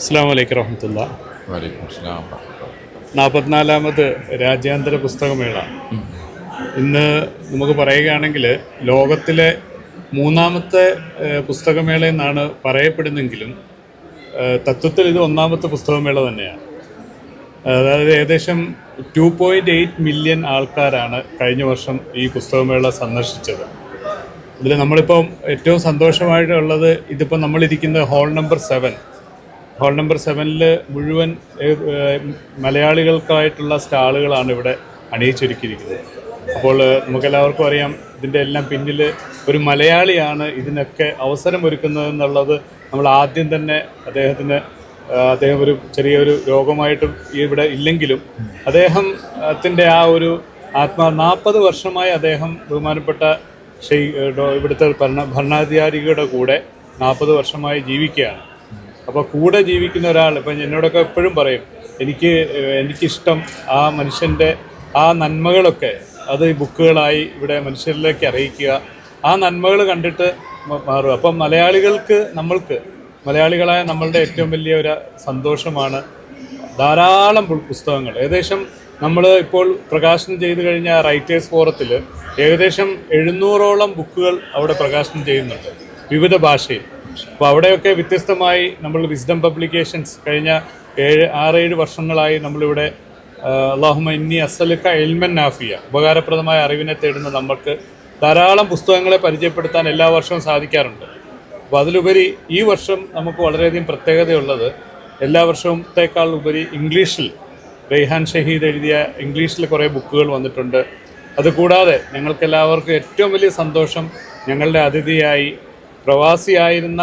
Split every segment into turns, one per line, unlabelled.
അസ്സാം വലൈക്കും വറഹമത്തുള്ള.
വലൈക്കും സ്ലാം.
44ാമത് രാജ്യാന്തര പുസ്തകമേള ഇന്ന് നമുക്ക് പറയുകയാണെങ്കിൽ ലോകത്തിലെ മൂന്നാമത്തെ പുസ്തകമേള എന്നാണ് പറയപ്പെടുന്നെങ്കിലും തത്വത്തിൽ ഇത് ഒന്നാമത്തെ പുസ്തകമേള തന്നെയാണ്. അതായത് ഏകദേശം 2.8 മില്യൺ ആൾക്കാരാണ് കഴിഞ്ഞ വർഷം ഈ പുസ്തകമേള സന്ദർശിച്ചത്. ഇതിൽ നമ്മളിപ്പം ഏറ്റവും സന്തോഷമായിട്ടുള്ളത് ഇതിപ്പോൾ നമ്മളിരിക്കുന്ന ഹാൾ നമ്പർ 7 മുഴുവൻ മലയാളികൾക്കായിട്ടുള്ള സ്റ്റാളുകളാണ് ഇവിടെ അണിയിച്ചൊരുക്കിയിരിക്കുന്നത്. അപ്പോൾ നമുക്കെല്ലാവർക്കും അറിയാം, ഇതിൻ്റെ എല്ലാം പിന്നിൽ ഒരു മലയാളിയാണ് ഇതിനൊക്കെ അവസരമൊരുക്കുന്നതെന്നുള്ളത്. നമ്മൾ ആദ്യം തന്നെ അദ്ദേഹം ഒരു ചെറിയൊരു രോഗമായിട്ട് ഇവിടെ ഇല്ലെങ്കിലും അദ്ദേഹത്തിൻ്റെ ആ ഒരു 40 വർഷമായി അദ്ദേഹം ബഹുമാനപ്പെട്ട ഇവിടുത്തെ ഭരണാധികാരികളുടെ കൂടെ 40 വർഷമായി ജീവിക്കുകയാണ്. അപ്പോൾ കൂടെ ജീവിക്കുന്ന ഒരാൾ ഇപ്പം എന്നോടൊക്കെ എപ്പോഴും പറയും, എനിക്കിഷ്ടം ആ മനുഷ്യൻ്റെ ആ നന്മകളൊക്കെ അത് ഈ ബുക്കുകളായി ഇവിടെ മനുഷ്യരിലേക്ക് അറിയിക്കുക, ആ നന്മകൾ കണ്ടിട്ട് മാറുക. അപ്പം മലയാളികളായ നമ്മളുടെ ഏറ്റവും വലിയ ഒരു സന്തോഷമാണ് ധാരാളം പുസ്തകങ്ങൾ. ഏകദേശം നമ്മൾ ഇപ്പോൾ പ്രകാശനം ചെയ്തു കഴിഞ്ഞ റൈറ്റേഴ്സ് ഫോറത്തിൽ ഏകദേശം 700ഓളം ബുക്കുകൾ അവിടെ പ്രകാശനം ചെയ്യുന്നുണ്ട് വിവിധ ഭാഷയിൽ. അപ്പോൾ അവിടെയൊക്കെ വ്യത്യസ്തമായി നമ്മൾ വിസ്ഡം പബ്ലിക്കേഷൻസ് കഴിഞ്ഞ 6-7 വർഷങ്ങളായി നമ്മളിവിടെ അല്ലാഹുമ്മ ഇന്നി അസ്അലുക ഇൽമൻ നാഫിയ, ഉപകാരപ്രദമായ അറിവിനെ തേടുന്ന നമുക്ക് ധാരാളം പുസ്തകങ്ങളെ പരിചയപ്പെടുത്താൻ എല്ലാ വർഷവും സാധിക്കാറുണ്ട്. അപ്പോൾ അതിലുപരി ഈ വർഷം നമുക്ക് വളരെയധികം പ്രത്യേകതയുള്ളത്, എല്ലാ വർഷത്തേക്കാൾ ഉപരി ഇംഗ്ലീഷിൽ റെയ്ഹാൻ ഷഹീദ് എഴുതിയ ഇംഗ്ലീഷിൽ കുറേ ബുക്കുകൾ വന്നിട്ടുണ്ട്. അതുകൂടാതെ ഞങ്ങൾക്കെല്ലാവർക്കും ഏറ്റവും വലിയ സന്തോഷം, ഞങ്ങളുടെ അതിഥിയായി പ്രവാസിയായിരുന്ന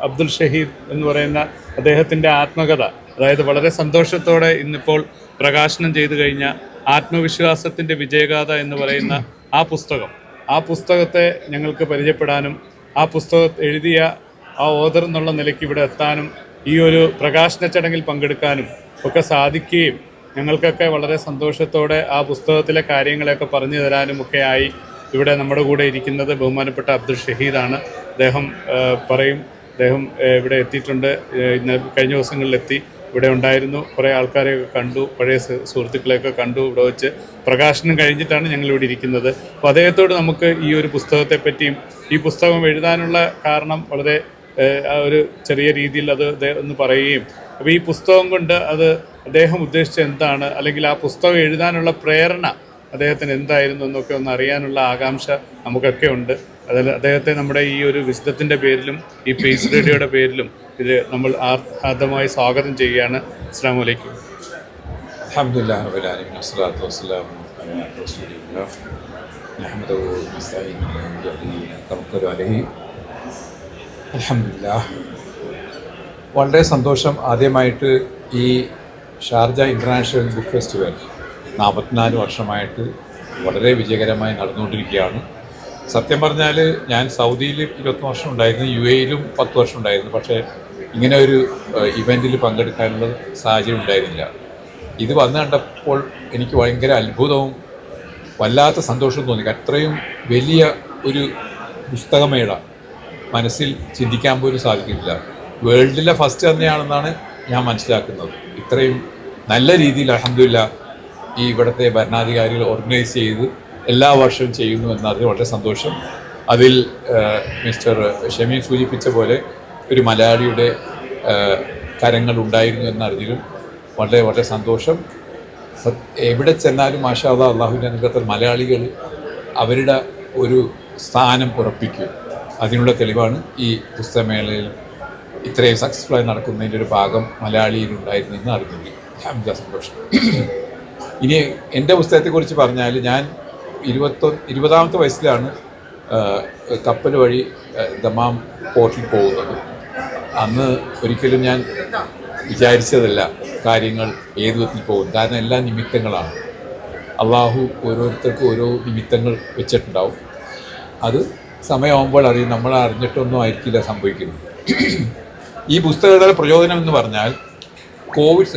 അബ്ദുൽ ഷഹീദ് എന്ന് പറയുന്ന അദ്ദേഹത്തിൻ്റെ ആത്മകഥ, അതായത് വളരെ സന്തോഷത്തോടെ ഇന്നിപ്പോൾ പ്രകാശനം ചെയ്തു കഴിഞ്ഞ ആത്മവിശ്വാസത്തിൻ്റെ വിജയഗാഥ എന്ന് പറയുന്ന ആ പുസ്തകത്തെ ഞങ്ങൾക്ക് പരിചയപ്പെടാനും ആ പുസ്തകം എഴുതിയ ആ ഓതർ എന്നുള്ള നിലയ്ക്ക് ഇവിടെ എത്താനും ഈ ഒരു പ്രകാശന ചടങ്ങിൽ പങ്കെടുക്കാനും ഒക്കെ സാധിക്കുകയും ഞങ്ങൾക്കൊക്കെ വളരെ സന്തോഷത്തോടെ ആ പുസ്തകത്തിലെ കാര്യങ്ങളെയൊക്കെ പറഞ്ഞു തരാനും ഒക്കെ ആയി ഇവിടെ നമ്മുടെ കൂടെ ഇരിക്കുന്നത് ബഹുമാനപ്പെട്ട അബ്ദുൽ ഷഹീദാണ്. അദ്ദേഹം ഇവിടെ എത്തിയിട്ടുണ്ട്. ഇന്ന് കഴിഞ്ഞ ദിവസങ്ങളിലെത്തി ഇവിടെ ഉണ്ടായിരുന്നു. കുറേ ആൾക്കാരെയൊക്കെ കണ്ടു, പഴയ സുഹൃത്തുക്കളെയൊക്കെ കണ്ടു. ഇവിടെ വെച്ച് പ്രകാശനം കഴിഞ്ഞിട്ടാണ് ഞങ്ങളിവിടെ ഇരിക്കുന്നത്. അപ്പോൾ അദ്ദേഹത്തോട് നമുക്ക് ഈ ഒരു പുസ്തകത്തെ പറ്റിയും ഈ പുസ്തകം എഴുതാനുള്ള കാരണം വളരെ ഒരു ചെറിയ രീതിയിൽ അത് ഒന്ന് പറയുകയും, അപ്പോൾ ഈ പുസ്തകം കൊണ്ട് അദ്ദേഹം ഉദ്ദേശിച്ചത് എന്താണ്, അല്ലെങ്കിൽ ആ പുസ്തകം എഴുതാനുള്ള പ്രേരണ അദ്ദേഹത്തിന് എന്തായിരുന്നു എന്നൊക്കെ ഒന്ന് അറിയാനുള്ള ആകാംക്ഷ നമുക്കൊക്കെ ഉണ്ട്. അതിൽ അദ്ദേഹത്തെ നമ്മുടെ ഈ ഒരു വിശുദ്ധത്തിൻ്റെ പേരിലും ഈ പീസ് റേഡിയോയുടെ പേരിലും ഇത് നമ്മൾ ആദ്യമായി സ്വാഗതം ചെയ്യുകയാണ്. അസ്സലാമു അലൈക്കും.
അൽഹംദുലില്ലാഹി റബ്ബിൽ ആലമീൻ വസ്സലാത്തു വസ്സലാമു അലാ റസൂലില്ലാഹ് നഹ്മദുഹു വനസ്തഈനുഹു വനതവക്കലു അലൈഹി. അൽഹംദുലില്ലാഹ്, വളരെ സന്തോഷം. ആദ്യമായിട്ട് ഈ ഷാർജ ഇൻ്റർനാഷണൽ ബുക്ക് ഫെസ്റ്റിവൽ 44 വർഷമായിട്ട് വളരെ വിജയകരമായി നടന്നുകൊണ്ടിരിക്കുകയാണ്. സത്യം പറഞ്ഞാൽ ഞാൻ സൗദിയിൽ 20 വർഷം ഉണ്ടായിരുന്നു, UAE-യിലും 10 വർഷം ഉണ്ടായിരുന്നു. പക്ഷേ ഇങ്ങനെ ഒരു ഇവൻറ്റിൽ പങ്കെടുക്കാനുള്ള സാഹചര്യം ഉണ്ടായിരുന്നില്ല. ഇത് വന്നു കണ്ടപ്പോൾ എനിക്ക് ഭയങ്കര അത്ഭുതവും വല്ലാത്ത സന്തോഷവും തോന്നി. അത്രയും വലിയ ഒരു പുസ്തകമേള മനസ്സിൽ ചിന്തിക്കാൻ പോലും സാധിക്കില്ല. വേൾഡിലെ ഫസ്റ്റ് തന്നെയാണെന്നാണ് ഞാൻ മനസ്സിലാക്കുന്നത്. ഇത്രയും നല്ല രീതിയിൽ അൽഹംദുലില്ലാഹ് ഈ ഇവിടുത്തെ ഭരണാധികാരികൾ ഓർഗനൈസ് ചെയ്ത് എല്ലാ വർഷവും ചെയ്യുന്നു എന്നതിൽ വളരെ സന്തോഷം. അതിൽ മിസ്റ്റർ ഷമീൻ സൂചിപ്പിച്ച പോലെ ഒരു മലയാളിയുടെ കരങ്ങൾ ഉണ്ടായിരുന്നു എന്നറിഞ്ഞതിലും വളരെ വളരെ സന്തോഷം. എവിടെ ചെന്നാലും മാഷാ അല്ലാഹ്, അള്ളാഹുവിൻ്റെ അനുഗ്രഹത്തിൽ മലയാളികൾ അവരുടെ ഒരു സ്ഥാനം ഉറപ്പിക്കും. അതിനുള്ള തെളിവാണ് ഈ പുസ്തകമേളയിൽ ഇത്രയും സക്സസ്ഫുള്ളായി നടക്കുന്നതിൻ്റെ ഒരു ഭാഗം മലയാളിയിലുണ്ടായിരുന്നെന്ന് അറിഞ്ഞതിൽ സന്തോഷം. ഇനി എൻ്റെ പുസ്തകത്തെക്കുറിച്ച് പറഞ്ഞാൽ, ഞാൻ 20ാമത്തെ വയസ്സിലാണ് കപ്പൽ വഴി ദമാം പോർട്ടിൽ പോകുന്നത്. അന്ന് ഒരിക്കലും ഞാൻ വിചാരിച്ചതല്ല കാര്യങ്ങൾ ഏത് വിധത്തിൽ പോകും. കാരണം എല്ലാ നിമിത്തങ്ങളാണ്. അള്ളാഹു ഓരോരുത്തർക്കും ഓരോ നിമിത്തങ്ങൾ വെച്ചിട്ടുണ്ടാവും. അത് സമയമാകുമ്പോൾ അറിയും. നമ്മൾ അറിഞ്ഞിട്ടൊന്നും ആയിരിക്കില്ല സംഭവിക്കുന്നത്. ഈ പുസ്തകങ്ങളുടെ പ്രചോദനം എന്ന് പറഞ്ഞാൽ,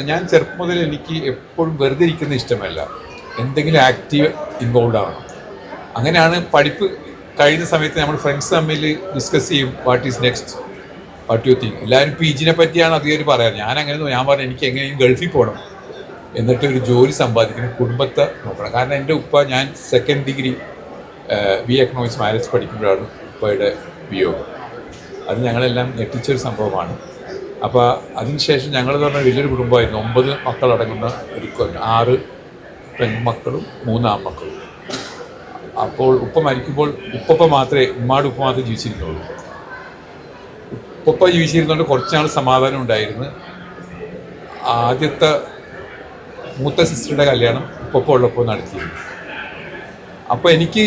ഞാൻ ചെറുപ്പം മുതൽ എനിക്ക് എപ്പോഴും വെറുതെ ഇരിക്കുന്ന ഇഷ്ടമല്ല, എന്തെങ്കിലും ആക്റ്റീവ് ഇൻവോൾവ് ആവണം. അങ്ങനെയാണ് പഠിപ്പ് കഴിയുന്ന സമയത്ത് നമ്മൾ ഫ്രണ്ട്സ് തമ്മിൽ ഡിസ്കസ് ചെയ്യും what is next. What you think. എല്ലാവരും PG പറ്റിയാണ് അധികം പറയാറ്. ഞാൻ പറഞ്ഞു എനിക്ക് എങ്ങനെയും ഗൾഫിൽ പോകണം, എന്നിട്ട് ഒരു ജോലി സമ്പാദിക്കണം, കുടുംബത്തെ നോക്കണം. കാരണം എൻ്റെ ഉപ്പ, ഞാൻ സെക്കൻഡ് ഡിഗ്രി എക്കണോമിക്സ് മാരേജ് പഠിക്കുമ്പോഴാണ് ഉപ്പയുടെ വിയോഗം. അത് ഞങ്ങളെല്ലാം ഞെട്ടിച്ചൊരു സംഭവമാണ്. അപ്പോൾ അതിനുശേഷം ഞങ്ങളെന്ന് പറഞ്ഞാൽ വലിയൊരു കുടുംബമായിരുന്നു. 9 മക്കളടങ്ങുന്ന ഒരു 6 പെൺമക്കളും 3 ആൺമക്കളും. അപ്പോൾ ഉപ്പ മരിക്കുമ്പോൾ ഉപ്പ മാത്രമേ ജീവിച്ചിരുന്നുള്ളൂ. ഉപ്പ ജീവിച്ചിരുന്നുകൊണ്ട് കുറച്ച് നാൾ സമാധാനം ഉണ്ടായിരുന്നു. ആദ്യത്തെ മൂത്ത സിസ്റ്ററുടെ കല്യാണം ഉപ്പ ഉള്ളപ്പോൾ നടത്തിയിരുന്നു. അപ്പോൾ എനിക്ക്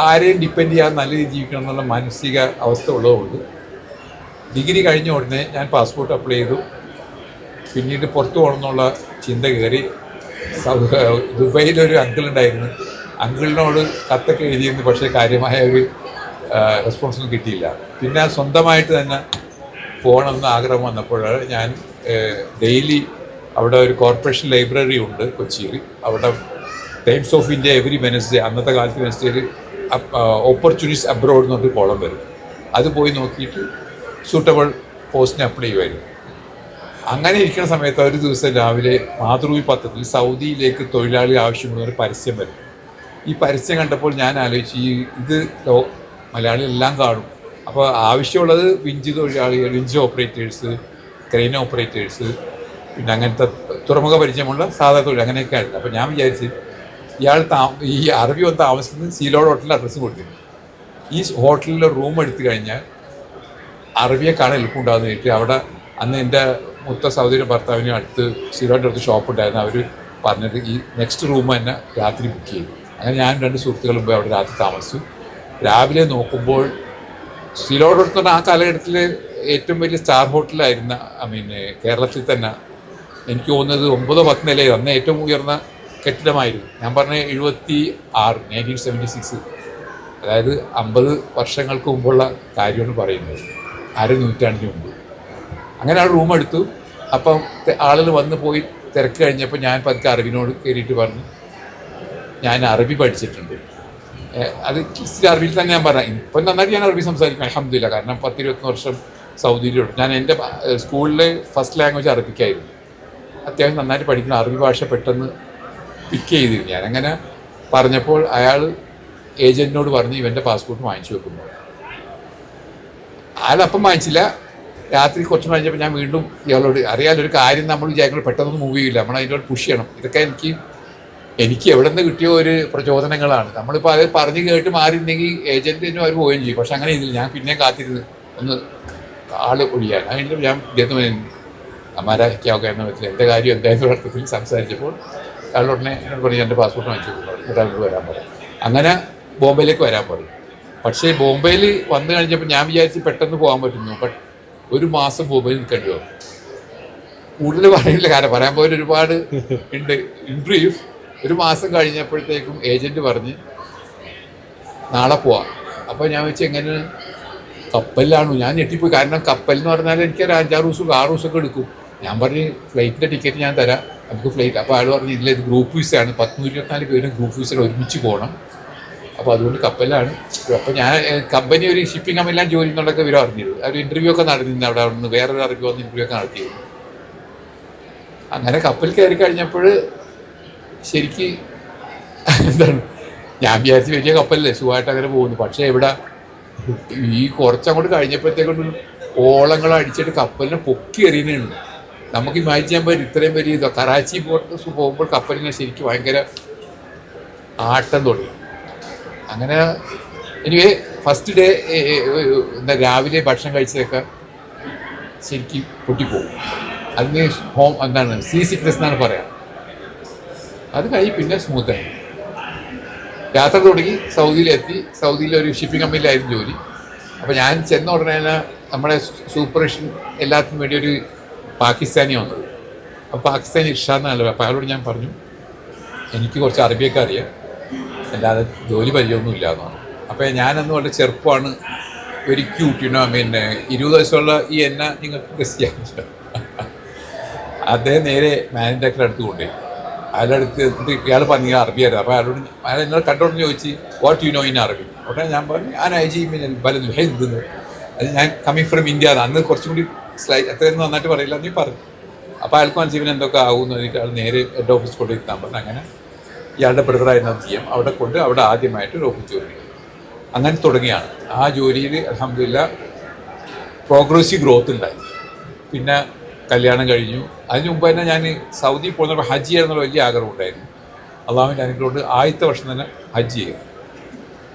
ആരെയും ഡിപ്പെൻഡ് ചെയ്യാതെ നല്ല രീതിയിൽ ജീവിക്കണം എന്നുള്ള മാനസിക അവസ്ഥ ഉള്ളതുകൊണ്ട് ഡിഗ്രി കഴിഞ്ഞ ഉടനെ ഞാൻ പാസ്പോർട്ട് അപ്ലൈ ചെയ്തു. പിന്നീട് പുറത്തു പോകണം എന്നുള്ള ചിന്ത കയറി. ദുബൈയിലൊരു അങ്കിളുണ്ടായിരുന്നു. അങ്കിളിനോട് കത്തൊക്കെ എഴുതിയിരുന്നു, പക്ഷേ കാര്യമായ ഒരു റെസ്പോൺസൊന്നും കിട്ടിയില്ല. പിന്നെ സ്വന്തമായിട്ട് തന്നെ പോകണമെന്ന് ആഗ്രഹം വന്നപ്പോഴാണ് ഞാൻ ഡെയിലി അവിടെ ഒരു കോർപ്പറേഷൻ ലൈബ്രറി ഉണ്ട് കൊച്ചിയിൽ. അവിടെ times of India every Wednesday, അന്നത്തെ കാലത്ത് വെനസ്ഡേയിൽ ഓപ്പർച്യൂണിറ്റീസ് അബ്രോഡ് എന്ന് പറഞ്ഞൊരു കോളം വരും. അത് പോയി നോക്കിയിട്ട് സൂട്ടബിൾ പോസ്റ്റിന് അപ്ലൈ ചെയ്യുമായിരുന്നു. അങ്ങനെ ഇരിക്കുന്ന സമയത്ത് ഒരു ദിവസം രാവിലെ മാതൃഭൂമി പത്രത്തിൽ സൗദിയിലേക്ക് തൊഴിലാളി ആവശ്യമുള്ളൊരു പരസ്യം വരും. ഈ പരസ്യം കണ്ടപ്പോൾ ഞാൻ ആലോചിച്ചു, ഇത് മലയാളികളെല്ലാം കാണും. അപ്പോൾ ആവശ്യമുള്ളത് വിഞ്ച് തൊഴിലാളികൾ, വിഞ്ച് ഓപ്പറേറ്റേഴ്സ്, ക്രെയിൻ ഓപ്പറേറ്റേഴ്സ്, പിന്നെ അങ്ങനത്തെ തുറമുഖ പരിചയമുള്ള സാധാ തൊഴിൽ, അങ്ങനെയൊക്കെ ആയിരുന്നു. അപ്പോൾ ഞാൻ വിചാരിച്ച് ഈ അറബി വന്ന് താമസിക്കുന്നത് സീലോഡ് ഹോട്ടലിൽ അഡ്രസ്സ് കൊടുത്തിരുന്നു. ഈ ഹോട്ടലിൽ റൂം എടുത്തു കഴിഞ്ഞാൽ അറബിയെ കാണാൻ എളുപ്പമുണ്ടാകുന്ന കേട്ട് അവിടെ അന്ന് എൻ്റെ മൂത്ത സഹോദരിയുടെ ഭർത്താവിന് അടുത്ത് സീലോഡിൻ്റെ അടുത്ത് ഷോപ്പ് ഉണ്ടായിരുന്നു. അവർ പറഞ്ഞിട്ട് ഈ നെക്സ്റ്റ് റൂം തന്നെ രാത്രി ബുക്ക് ചെയ്തു. അങ്ങനെ ഞാൻ 2 സുഹൃത്തുക്കളും പോയി അവിടെ രാത്രി താമസിച്ചു. രാവിലെ നോക്കുമ്പോൾ സീലോഡ് ഹോട്ടൽ ആ കാലഘട്ടത്തിൽ ഏറ്റവും വലിയ സ്റ്റാർ ഹോട്ടലായിരുന്ന കേരളത്തിൽ തന്നെ എനിക്ക് തോന്നുന്നത് 9-10 നിലയിൽ അന്ന് ഏറ്റവും ഉയർന്ന കെട്ടിടമായിരുന്നു. ഞാൻ പറഞ്ഞ 76, 1976, അതായത് 50 വർഷങ്ങൾക്ക് മുമ്പുള്ള കാര്യമാണ് പറയുന്നത്, നൂറ്റാണ്ടിന് മുമ്പ്. അങ്ങനെ ആ റൂം എടുത്തു. അപ്പം ആളുകൾ വന്ന് പോയി തിരക്ക് കഴിഞ്ഞപ്പോൾ ഞാൻ പതുക്കെ അറബിനോട് കയറിയിട്ട് പറഞ്ഞു, ഞാൻ അറബി പഠിച്ചിട്ടുണ്ട്. അത് അറബിയിൽ തന്നെ ഞാൻ പറഞ്ഞു. ഇപ്പം നന്നായിട്ട് ഞാൻ അറബി സംസാരിക്കും, അൽഹംദുലില്ലാ. കാരണം 10-21 വർഷം സൗദിയിലുണ്ട്. ഞാൻ എൻ്റെ സ്കൂളിലെ ഫസ്റ്റ് ലാംഗ്വേജ് അറബിക്കായിരുന്നു. അത്യാവശ്യം നന്നായിട്ട് പഠിക്കുന്ന അറബി ഭാഷ പെട്ടെന്ന് പിക്ക് ചെയ്തിരുന്നു. ഞാനങ്ങനെ പറഞ്ഞപ്പോൾ അയാൾ ഏജൻറ്റിനോട് പറഞ്ഞ് ഇവൻ്റെ പാസ്പോർട്ട് വാങ്ങിച്ചു വെക്കുന്നു. അയാളപ്പം വാങ്ങിച്ചില്ല. രാത്രി കുറച്ച് കഴിഞ്ഞപ്പോൾ ഞാൻ വീണ്ടും ഇയാളോട് അറിയാലൊരു കാര്യം നമ്മൾ വിചാരിക്കുന്നത് പെട്ടെന്നൊന്നും മൂവ് ചെയ്യില്ല, നമ്മൾ അതിനോട് പുഷ് ചെയ്യണം. ഇതൊക്കെ എനിക്ക് എവിടെ നിന്ന് കിട്ടിയ ഒരു പ്രചോദനങ്ങളാണ്. നമ്മളിപ്പോൾ അത് പറഞ്ഞ് കേട്ട് മാറിയിരുന്നെങ്കിൽ ഏജൻറ്റിനും അവർ പോവുകയും ചെയ്യും. പക്ഷെ അങ്ങനെ ഇതില്ല. ഞാൻ പിന്നെയും കാത്തിരുന്ന് ഒന്ന് ആൾ ഒഴിയാൻ. അതിൻ്റെ ഞാൻ ഇദ്ദേഹത്തിന് അമാരാക്കാവുക എന്ന വിധത്തിൽ എൻ്റെ കാര്യം എന്തായാലും അർത്ഥത്തിൽ സംസാരിച്ചപ്പോൾ അയാളുടനെ എന്നോട് പറഞ്ഞു എൻ്റെ പാസ്പോർട്ട് വാങ്ങിച്ചു ഒരാളോട് വരാൻ പറയും. അങ്ങനെ ബോംബെയിലേക്ക് വരാൻ പറയും. പക്ഷേ ബോംബെയിൽ വന്നു കഴിഞ്ഞപ്പോൾ ഞാൻ വിചാരിച്ച് പെട്ടെന്ന് പോകാൻ പറ്റുന്നു. ബട്ട് 1 മാസം ബോംബെയിൽ നിൽക്കേണ്ടി വന്നു. കൂടുതൽ പറയുന്നില്ല, കാരണം പറയാൻ പോയാൽ ഒരുപാട് ഉണ്ട്. ഇൻ ബ്രീഫ്, 1 മാസം കഴിഞ്ഞപ്പോഴത്തേക്കും ഏജൻറ്റ് പറഞ്ഞ് നാളെ പോവാം. അപ്പോൾ ഞാൻ വെച്ച് എങ്ങനെ കപ്പലിലാണു? ഞാൻ ഞെട്ടിപ്പോയി. കാരണം കപ്പൽ എന്ന് പറഞ്ഞാൽ എനിക്കൊരു 5-6 ദിവസം 6 ദിവസമൊക്കെ എടുക്കും. ഞാൻ പറഞ്ഞ് ഫ്ലൈറ്റിൻ്റെ ടിക്കറ്റ് ഞാൻ തരാം, നമുക്ക് ഫ്ലൈറ്റ്. അപ്പോൾ അയാൾ പറഞ്ഞ് ഇതിൽ ഗ്രൂപ്പ് വിസയാണ്, 124 പേരും ഗ്രൂപ്പ് വിസയിൽ ഒരുമിച്ച് പോകണം. അപ്പോൾ അതുകൊണ്ട് കപ്പലിലാണ്. അപ്പോൾ ഞാൻ കമ്പനി ഒരു ഷിപ്പിംഗ് കമ്പനിയിലാണ് ജോലി എന്നുള്ളതൊക്കെ ഇവർ അറിഞ്ഞിരുന്നു. അവർ ഇൻ്റർവ്യൂ ഒക്കെ നടന്നിരുന്നു. അവിടെ നിന്ന് വേറൊരു അറിവ് വന്ന് ഇൻ്റർവ്യൂ ഒക്കെ നടത്തിയിരുന്നു. അങ്ങനെ കപ്പൽ കയറി കഴിഞ്ഞപ്പോൾ ശരിക്ക് എന്താണ്, ഞാൻ വിചാരിച്ച് വലിയ കപ്പലല്ലേ സുഖമായിട്ട് അങ്ങനെ പോകുന്നു. പക്ഷേ ഇവിടെ ഈ കുറച്ചങ്ങോട്ട് കഴിഞ്ഞപ്പോഴത്തേക്കൊണ്ട് ഓളങ്ങൾ അടിച്ചിട്ട് കപ്പലിനെ പൊക്കി എറിയുന്നതാണ്. നമുക്ക് ഇമാജിൻ ചെയ്യാൻ പറ്റും ഇത്രയും വലിയ കറാച്ചി പോർട്ട് പോകുമ്പോൾ കപ്പലിനെ ശരിക്കും ഭയങ്കര ആട്ടം തുടങ്ങി. അങ്ങനെ എനിക്ക് ഫസ്റ്റ് ഡേ എന്താ രാവിലെ ഭക്ഷണം കഴിച്ചതൊക്കെ ശരിക്കും പൊട്ടിപ്പോകും. അതിന് എന്താണ് സീ സിക്നസ് എന്നാണ് പറയാം. അത് കഴിഞ്ഞ് പിന്നെ സ്മൂത്തായി യാത്ര തുടങ്ങി. സൗദിയിലെത്തി. സൗദിയിലൊരു ഷിപ്പിംഗ് കമ്പനിയിലായിരുന്നു ജോലി. അപ്പോൾ ഞാൻ ചെന്ന ഉടനെ തന്നെ നമ്മുടെ സൂപ്പർവിഷൻ എല്ലാത്തിനും വേണ്ടി ഒരു പാകിസ്ഥാനി വന്നത്. അപ്പോൾ പാകിസ്ഥാനി ഇർഷാദാണല്ലോ. അപ്പോൾ അയാളോട് ഞാൻ പറഞ്ഞു എനിക്ക് കുറച്ച് അറബിയൊക്കെ അറിയാം, അല്ലാതെ ജോലി പരിചയമൊന്നും ഇല്ല എന്ന് പറഞ്ഞു. അപ്പോൾ ഞാനന്ന് വളരെ ചെറുപ്പമാണ്, വെരി ക്യൂട്ട്, 20 വയസ്സുള്ള ഈ എന്നെ നിങ്ങൾക്ക് ഗസ് ചെയ്യാൻ പറ്റില്ല. അദ്ദേഹം നേരെ മാനേജ് ഡയറക്ടറെ അടുത്ത് കൊണ്ടുപോയി. അയാളുടെ അടുത്ത് ഇയാൾ പറഞ്ഞു അറബി അറിയാം. അപ്പോൾ അയാൾ എന്നോട് കണ്ടോണ്ട് ചോദിച്ച് വാട്ട് യു നോ ഇൻ അറബി. ഉടനെ ഞാൻ പറഞ്ഞു ഞാൻ ഐജി ബലൽ ഹിന്ദ്. അത് ഞാൻ കമ്മിങ് ഫ്രം ഇന്ത്യ അന്ന് കുറച്ചും കൂടി അത്രയൊന്നും നന്നായിട്ട് പറയില്ല നീ പറഞ്ഞു. അപ്പോൾ അയാൾക്ക് മനസ്സിൽ എന്തൊക്കെ ആകുമെന്ന് എനിക്ക് അയാൾ നേരെ ഹെഡ് ഓഫീസ് കൊണ്ട് ഇരുത്താൻ പറഞ്ഞു. അങ്ങനെ ഇയാളുടെ ബ്രദറായിരുന്ന ചെയ്യാം അവിടെ കൊണ്ട് അവിടെ ആദ്യമായിട്ട് ഒരു ഓഫീസ് ജോലി അങ്ങനെ തുടങ്ങിയാണ്. ആ ജോലിയിൽ അൽഹംദുലില്ലാ പ്രോഗ്രസീവ് ഗ്രോത്ത് ഉണ്ടായി. പിന്നെ കല്യാണം കഴിഞ്ഞു. അതിന് മുമ്പ് തന്നെ ഞാൻ സൗദി പോകുന്നപ്പോൾ ഹജ്ജ് ചെയ്യാനുള്ള വലിയ ആഗ്രഹം ഉണ്ടായിരുന്നു. അള്ളാഹുവിൻ്റെ അനുഗ്രഹം കൊണ്ട് ആദ്യത്തെ വർഷം തന്നെ ഹജ്ജ് ചെയ്യുക.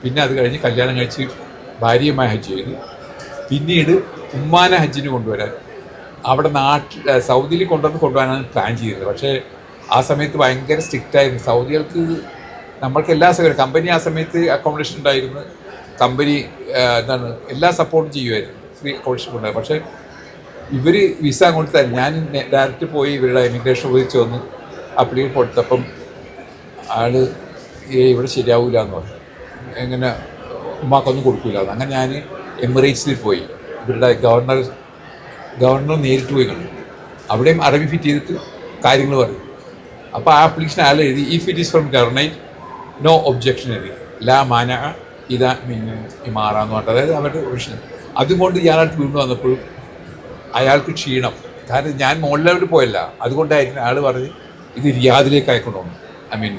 പിന്നെ അത് കഴിഞ്ഞ് കല്യാണം കഴിച്ച് ഭാര്യയുമായി ഹജ്ജ് ചെയ്തു. പിന്നീട് ഉമ്മാനെ ഹജ്ജിന് കൊണ്ടുവരാൻ അവിടെ സൗദിയിൽ കൊണ്ടുപോകാനാണ് പ്ലാൻ ചെയ്തത്. പക്ഷേ ആ സമയത്ത് ഭയങ്കര സ്ട്രിക്റ്റായിരുന്നു. സൗദികൾക്ക് നമ്മൾക്ക് എല്ലാ സൗകര്യം കമ്പനി ആ സമയത്ത് അക്കോമഡേഷൻ ഉണ്ടായിരുന്നു. കമ്പനി എല്ലാ സപ്പോർട്ടും ചെയ്യുമായിരുന്നു, ഫ്രീ അക്കോമഡേഷൻ ഉണ്ടായിരുന്നു. പക്ഷേ ഇവർ വിസ അങ്ങോട്ട് തരും. ഞാൻ ഡയറക്റ്റ് പോയി ഇവരുടെ ഇമിഗ്രേഷൻ ഓഫീസിൽ വന്ന് അപ്ലിക്കേഷൻ കൊടുത്തപ്പം ആൾ ഇവിടെ ശരിയാവില്ല എന്ന് പറഞ്ഞു. എങ്ങനെ ഉമ്മാക്കൊന്നും കൊടുക്കില്ല. അങ്ങനെ ഞാൻ എമിറേറ്റ്സിൽ പോയി ഇവരുടെ ഗവർണർ നേരിട്ട് പോയി കണ്ടു. അവിടെയും അറബി ഫിറ്റ് ചെയ്തിട്ട് കാര്യങ്ങൾ പറയും. അപ്പോൾ ആ ആപ്ലിക്കേഷൻ അയാൾ എഴുതി ഇഫ് ഇറ്റ് ഈസ് ഫ്രം ഗവർണേറ്റ് നോ ഒബ്ജെക്ഷൻ എഴുതി ലാ മാന ഇതാ മാറാന്ന് പറഞ്ഞിട്ട്, അതായത് അവരുടെ പ്രശ്നം. അതുകൊണ്ട് ഇയാളടുത്ത് വീണ്ടും വന്നപ്പോഴും അയാൾക്ക് ക്ഷീണം. കാരണം ഞാൻ മുകളിൽ ലെവലിൽ പോയല്ല, അതുകൊണ്ടായിരിക്കും അയാൾ പറഞ്ഞ് ഇത് റിയാദിലേക്ക് അയക്കണമെന്ന്. I mean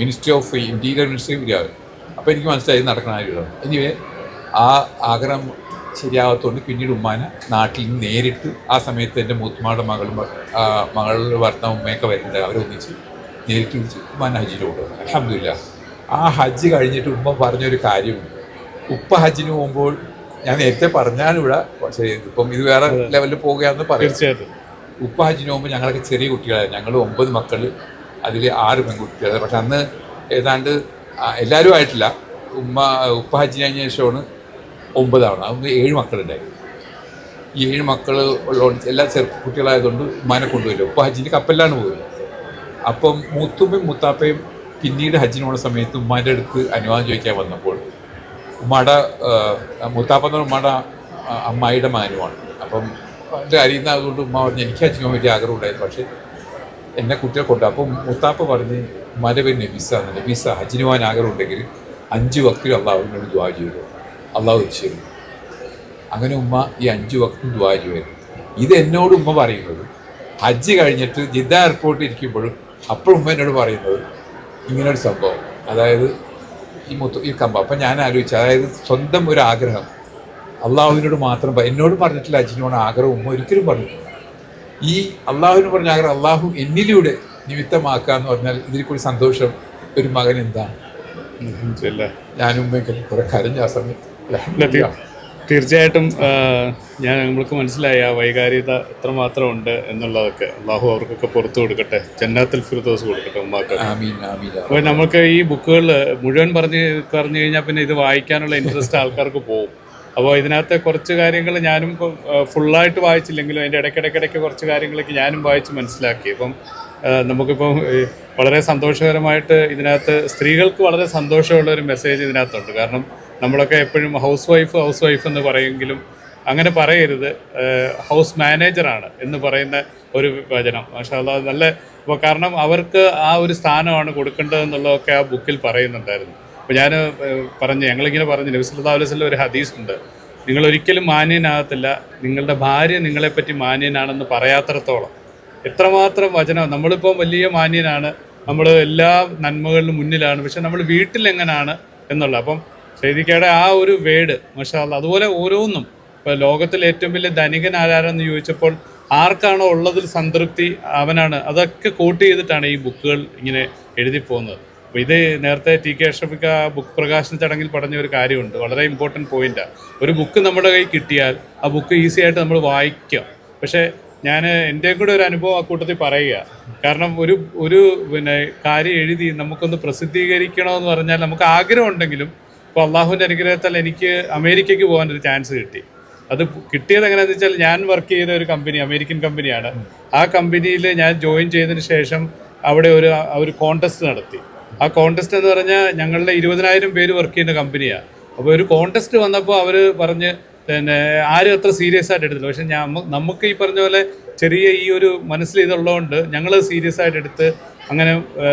ministry of interior ministry Riyadh. അപ്പോൾ എനിക്ക് മനസ്സിലായി നടക്കുന്ന കാര്യമാണ്. എനിവേ ആ ആഗ്രഹം ശരിയാകത്തോണ്ട് പിന്നീട് ഉമ്മാനെ നാട്ടിൽ നിന്ന് നേരിട്ട് ആ സമയത്ത് എൻ്റെ മൂത്തുമാരുടെ മകളുടെ ഭർത്താവ് ഉമ്മയൊക്കെ വരുന്നുണ്ട്. അവരൊന്നിച്ച് നേരിട്ട് വിളിച്ച് ഉമ്മാനെ ഹജ്ജിന് കൊണ്ടുവന്നു. അൽഹംദുലില്ലാ ആ ഹജ്ജ് കഴിഞ്ഞിട്ട് ഉമ്മ പറഞ്ഞൊരു കാര്യമുണ്ട്. ഉപ്പ ഹജ്ജിന് പോകുമ്പോൾ ഞാൻ നേരത്തെ പറഞ്ഞാണ് ഇവിടെ, പക്ഷേ ഇപ്പം ഇത് വേറെ ലെവലിൽ പോകുകയാണെന്ന് പറയും.
തീർച്ചയായിട്ടും
ഉപ്പ ഹജ്ജിന് പോകുമ്പോൾ ഞങ്ങളൊക്കെ ചെറിയ കുട്ടികളായിരുന്നു. ഞങ്ങൾ 9 മക്കൾ, അതിൽ 6 പെൺകുട്ടികൾ. പക്ഷെ അന്ന് ഏതാണ്ട് എല്ലാവരും ആയിട്ടില്ല. ഉപ്പ ഹജ്ജിന് കഴിഞ്ഞ ശേഷമാണ് 9 ആവണം. അന്ന് 7 മക്കളുണ്ടായി. ഈ 7 മക്കൾ ഉള്ളതുകൊണ്ട് എല്ലാ കുട്ടികളായതുകൊണ്ട് ഉമ്മാനെ കൊണ്ടുവരും. ഉപ്പ ഹജ്ജിന് കപ്പലിലാണ് പോകുന്നത്. അപ്പം മൂത്തുമ്മയും മുത്താപ്പയും പിന്നീട് ഹജ്ജിന് പോകുന്ന സമയത്ത് ഉമ്മാൻ്റെ അടുത്ത് അനുവാദം ചോദിക്കാൻ വന്നപ്പോൾ ഉമ്മയുടെ മുത്താപ്പ എന്ന് പറഞ്ഞാൽ ഉമ്മയുടെ അമ്മായിയുടെ മകനുമാണ്. അപ്പം എൻ്റെ അറിയുന്നതുകൊണ്ട് ഉമ്മ പറഞ്ഞ് എനിക്ക് ഹജ്ജിന് പോകാൻ വലിയ ആഗ്രഹം ഉണ്ടായിരുന്നു, പക്ഷേ എന്നെ കുട്ടിയെ കൊണ്ട്. അപ്പം മുത്താപ്പ പറഞ്ഞ് ഉമ്മാൻ്റെ പേര് നബീസ ഹജ്ജിന് പോകാൻ ആഗ്രഹം ഉണ്ടെങ്കിൽ 5 വക്തിൽ അള്ളാഹുവിനോട് ദുആ ചെയ്തു, അള്ളാഹു വെച്ചിരുന്നു. അങ്ങനെ ഉമ്മ ഈ 5 വക്തും ദുആ ചെയ്യുമായിരുന്നു. ഇത് എന്നോട് ഉമ്മ പറയുന്നത് ഹജ്ജ് കഴിഞ്ഞിട്ട് ജിദ്ദ എയർപോർട്ടിൽ ഇരിക്കുമ്പോഴും അപ്പോൾ ഉമ്മ എന്നോട് പറയുന്നത് ഇങ്ങനൊരു സംഭവം, അതായത് ഈ കമ്പം. അപ്പം ഞാൻ ആലോചിച്ചു, അതായത് സ്വന്തം ഒരു ആഗ്രഹം അള്ളാഹുവിനോട് മാത്രം എന്നോട് പറഞ്ഞിട്ടില്ല. ഹജ്ജിനോട് ആഗ്രഹം ഉമ്മ ഒരിക്കലും പറഞ്ഞിട്ടില്ല. ഈ അള്ളാഹുവിന് പറഞ്ഞ ആഗ്രഹം അള്ളാഹു എന്നിലൂടെ നിമിത്തമാക്കുക എന്ന് പറഞ്ഞാൽ ഇതിൽ കൂടി സന്തോഷം ഒരു മകൻ എന്താണ്? ഞാനും ഉമ്മയൊക്കെ കുറെ കരഞ്ഞ ആ സമയത്ത്.
തീർച്ചയായിട്ടും നമ്മൾക്ക് മനസ്സിലായി ആ വൈകാരികത എത്രമാത്രം ഉണ്ട് എന്നുള്ളതൊക്കെ. അള്ളാഹു അവർക്കൊക്കെ പുറത്തു കൊടുക്കട്ടെ, ജന്നാത്തുൽ ഫിർദൗസ് കൊടുക്കട്ടെ ഉമ്മാക്ക്. അപ്പോൾ നമുക്ക് ഈ ബുക്കുകൾ മുഴുവൻ പറഞ്ഞു കഴിഞ്ഞാൽ പിന്നെ ഇത് വായിക്കാനുള്ള ഇൻട്രസ്റ്റ് ആൾക്കാർക്ക് പോകും. അപ്പോൾ ഇതിനകത്തെ കുറച്ച് കാര്യങ്ങൾ ഞാനും ഫുള്ളായിട്ട് വായിച്ചില്ലെങ്കിലും അതിൻ്റെ ഇടയ്ക്കിടയ്ക്ക് കുറച്ച് കാര്യങ്ങളൊക്കെ ഞാനും വായിച്ച് മനസ്സിലാക്കി. അപ്പം നമുക്കിപ്പം വളരെ സന്തോഷകരമായിട്ട് ഇതിനകത്ത് സ്ത്രീകൾക്ക് വളരെ സന്തോഷമുള്ള ഒരു മെസ്സേജ് ഇതിനകത്തുണ്ട്. കാരണം നമ്മളൊക്കെ എപ്പോഴും ഹൗസ് വൈഫ് എന്ന് പറയുമെങ്കിലും അങ്ങനെ പറയരുത്, ഹൗസ് മാനേജറാണ് എന്ന് പറയുന്ന ഒരു വചനം മാഷാ അല്ലാഹ് നല്ല. അപ്പോൾ കാരണം അവർക്ക് ആ ഒരു സ്ഥാനമാണ് കൊടുക്കേണ്ടതെന്നുള്ളതൊക്കെ ആ ബുക്കിൽ പറയുന്നുണ്ടായിരുന്നു. അപ്പോൾ ഞാൻ ഞങ്ങളിങ്ങനെ പറഞ്ഞു, നബി സല്ലല്ലാഹു അലൈഹി വസല്ലം ഒരു ഹദീസ് ഉണ്ട്, നിങ്ങളൊരിക്കലും മാന്യനാകത്തില്ല നിങ്ങളുടെ ഭാര്യ നിങ്ങളെപ്പറ്റി മാന്യനാണെന്ന് പറയാത്തിടത്തോളം. എത്രമാത്രം വചനം. നമ്മളിപ്പോൾ വലിയ മാന്യനാണ്, നമ്മൾ എല്ലാ നന്മകളിലും മുന്നിലാണ്, പക്ഷെ നമ്മൾ വീട്ടിലെങ്ങനെയാണ് എന്നുള്ള. അപ്പം ഷെയ്ദിക്കയുടെ ആ ഒരു വേഡ് മാഷാ അല്ലാഹ്. അതുപോലെ ഓരോന്നും ഇപ്പോൾ ലോകത്തിലെ ഏറ്റവും വലിയ ധനികൻ ആരാരെന്ന് ചോദിച്ചപ്പോൾ ആർക്കാണോ ഉള്ളതിൽ സംതൃപ്തി അവനാണ്. അതൊക്കെ കോട്ട് ചെയ്തിട്ടാണ് ഈ ബുക്കുകൾ ഇങ്ങനെ എഴുതി പോകുന്നത്. അപ്പോൾ ഇത് നേരത്തെ ടി കെ അഷ്റഫിക്ക ബുക്ക് പ്രകാശന ചടങ്ങിൽ പറഞ്ഞ ഒരു കാര്യമുണ്ട്, വളരെ ഇമ്പോർട്ടൻറ്റ് പോയിൻ്റാണ്. ഒരു ബുക്ക് നമ്മുടെ കയ്യിൽ കിട്ടിയാൽ ആ ബുക്ക് ഈസി ആയിട്ട് നമ്മൾ വായിക്കാം. പക്ഷേ ഞാൻ എൻ്റെ കൂടെ ഒരു അനുഭവം ആ കൂട്ടത്തിൽ പറയുക. കാരണം ഒരു കാര്യം എഴുതി നമുക്കൊന്ന് പ്രസിദ്ധീകരിക്കണമെന്ന് പറഞ്ഞാൽ നമുക്ക് ആഗ്രഹം ഉണ്ടെങ്കിലും, ഇപ്പോൾ അള്ളാഹുവിൻ്റെ അനുഗ്രഹത്താൽ എനിക്ക് അമേരിക്കയ്ക്ക് പോകാനൊരു ചാൻസ് കിട്ടി. അത് കിട്ടിയത് എങ്ങനെയാണെന്ന് വെച്ചാൽ ഞാൻ വർക്ക് ചെയ്ത ഒരു കമ്പനി അമേരിക്കൻ കമ്പനിയാണ്. ആ കമ്പനിയിൽ ഞാൻ ജോയിൻ ചെയ്തതിന് ശേഷം അവിടെ ഒരു കോൺടെസ്റ്റ് നടത്തി. ആ കോൺടെസ്റ്റ് എന്ന് പറഞ്ഞാൽ ഞങ്ങളുടെ 20,000 പേര് വർക്ക് ചെയ്യുന്ന കമ്പനിയാണ്. അപ്പോൾ ഒരു കോൺടെസ്റ്റ് വന്നപ്പോൾ അവർ പറഞ്ഞ് ആരും അത്ര സീരിയസ് ആയിട്ട് എടുത്തില്ല. പക്ഷെ നമുക്ക് ഈ പറഞ്ഞ പോലെ ചെറിയ ഈ ഒരു മനസ്സിൽ ഇതുള്ളതുകൊണ്ട് ഞങ്ങൾ സീരിയസ് ആയിട്ട് എടുത്ത് അങ്ങനെ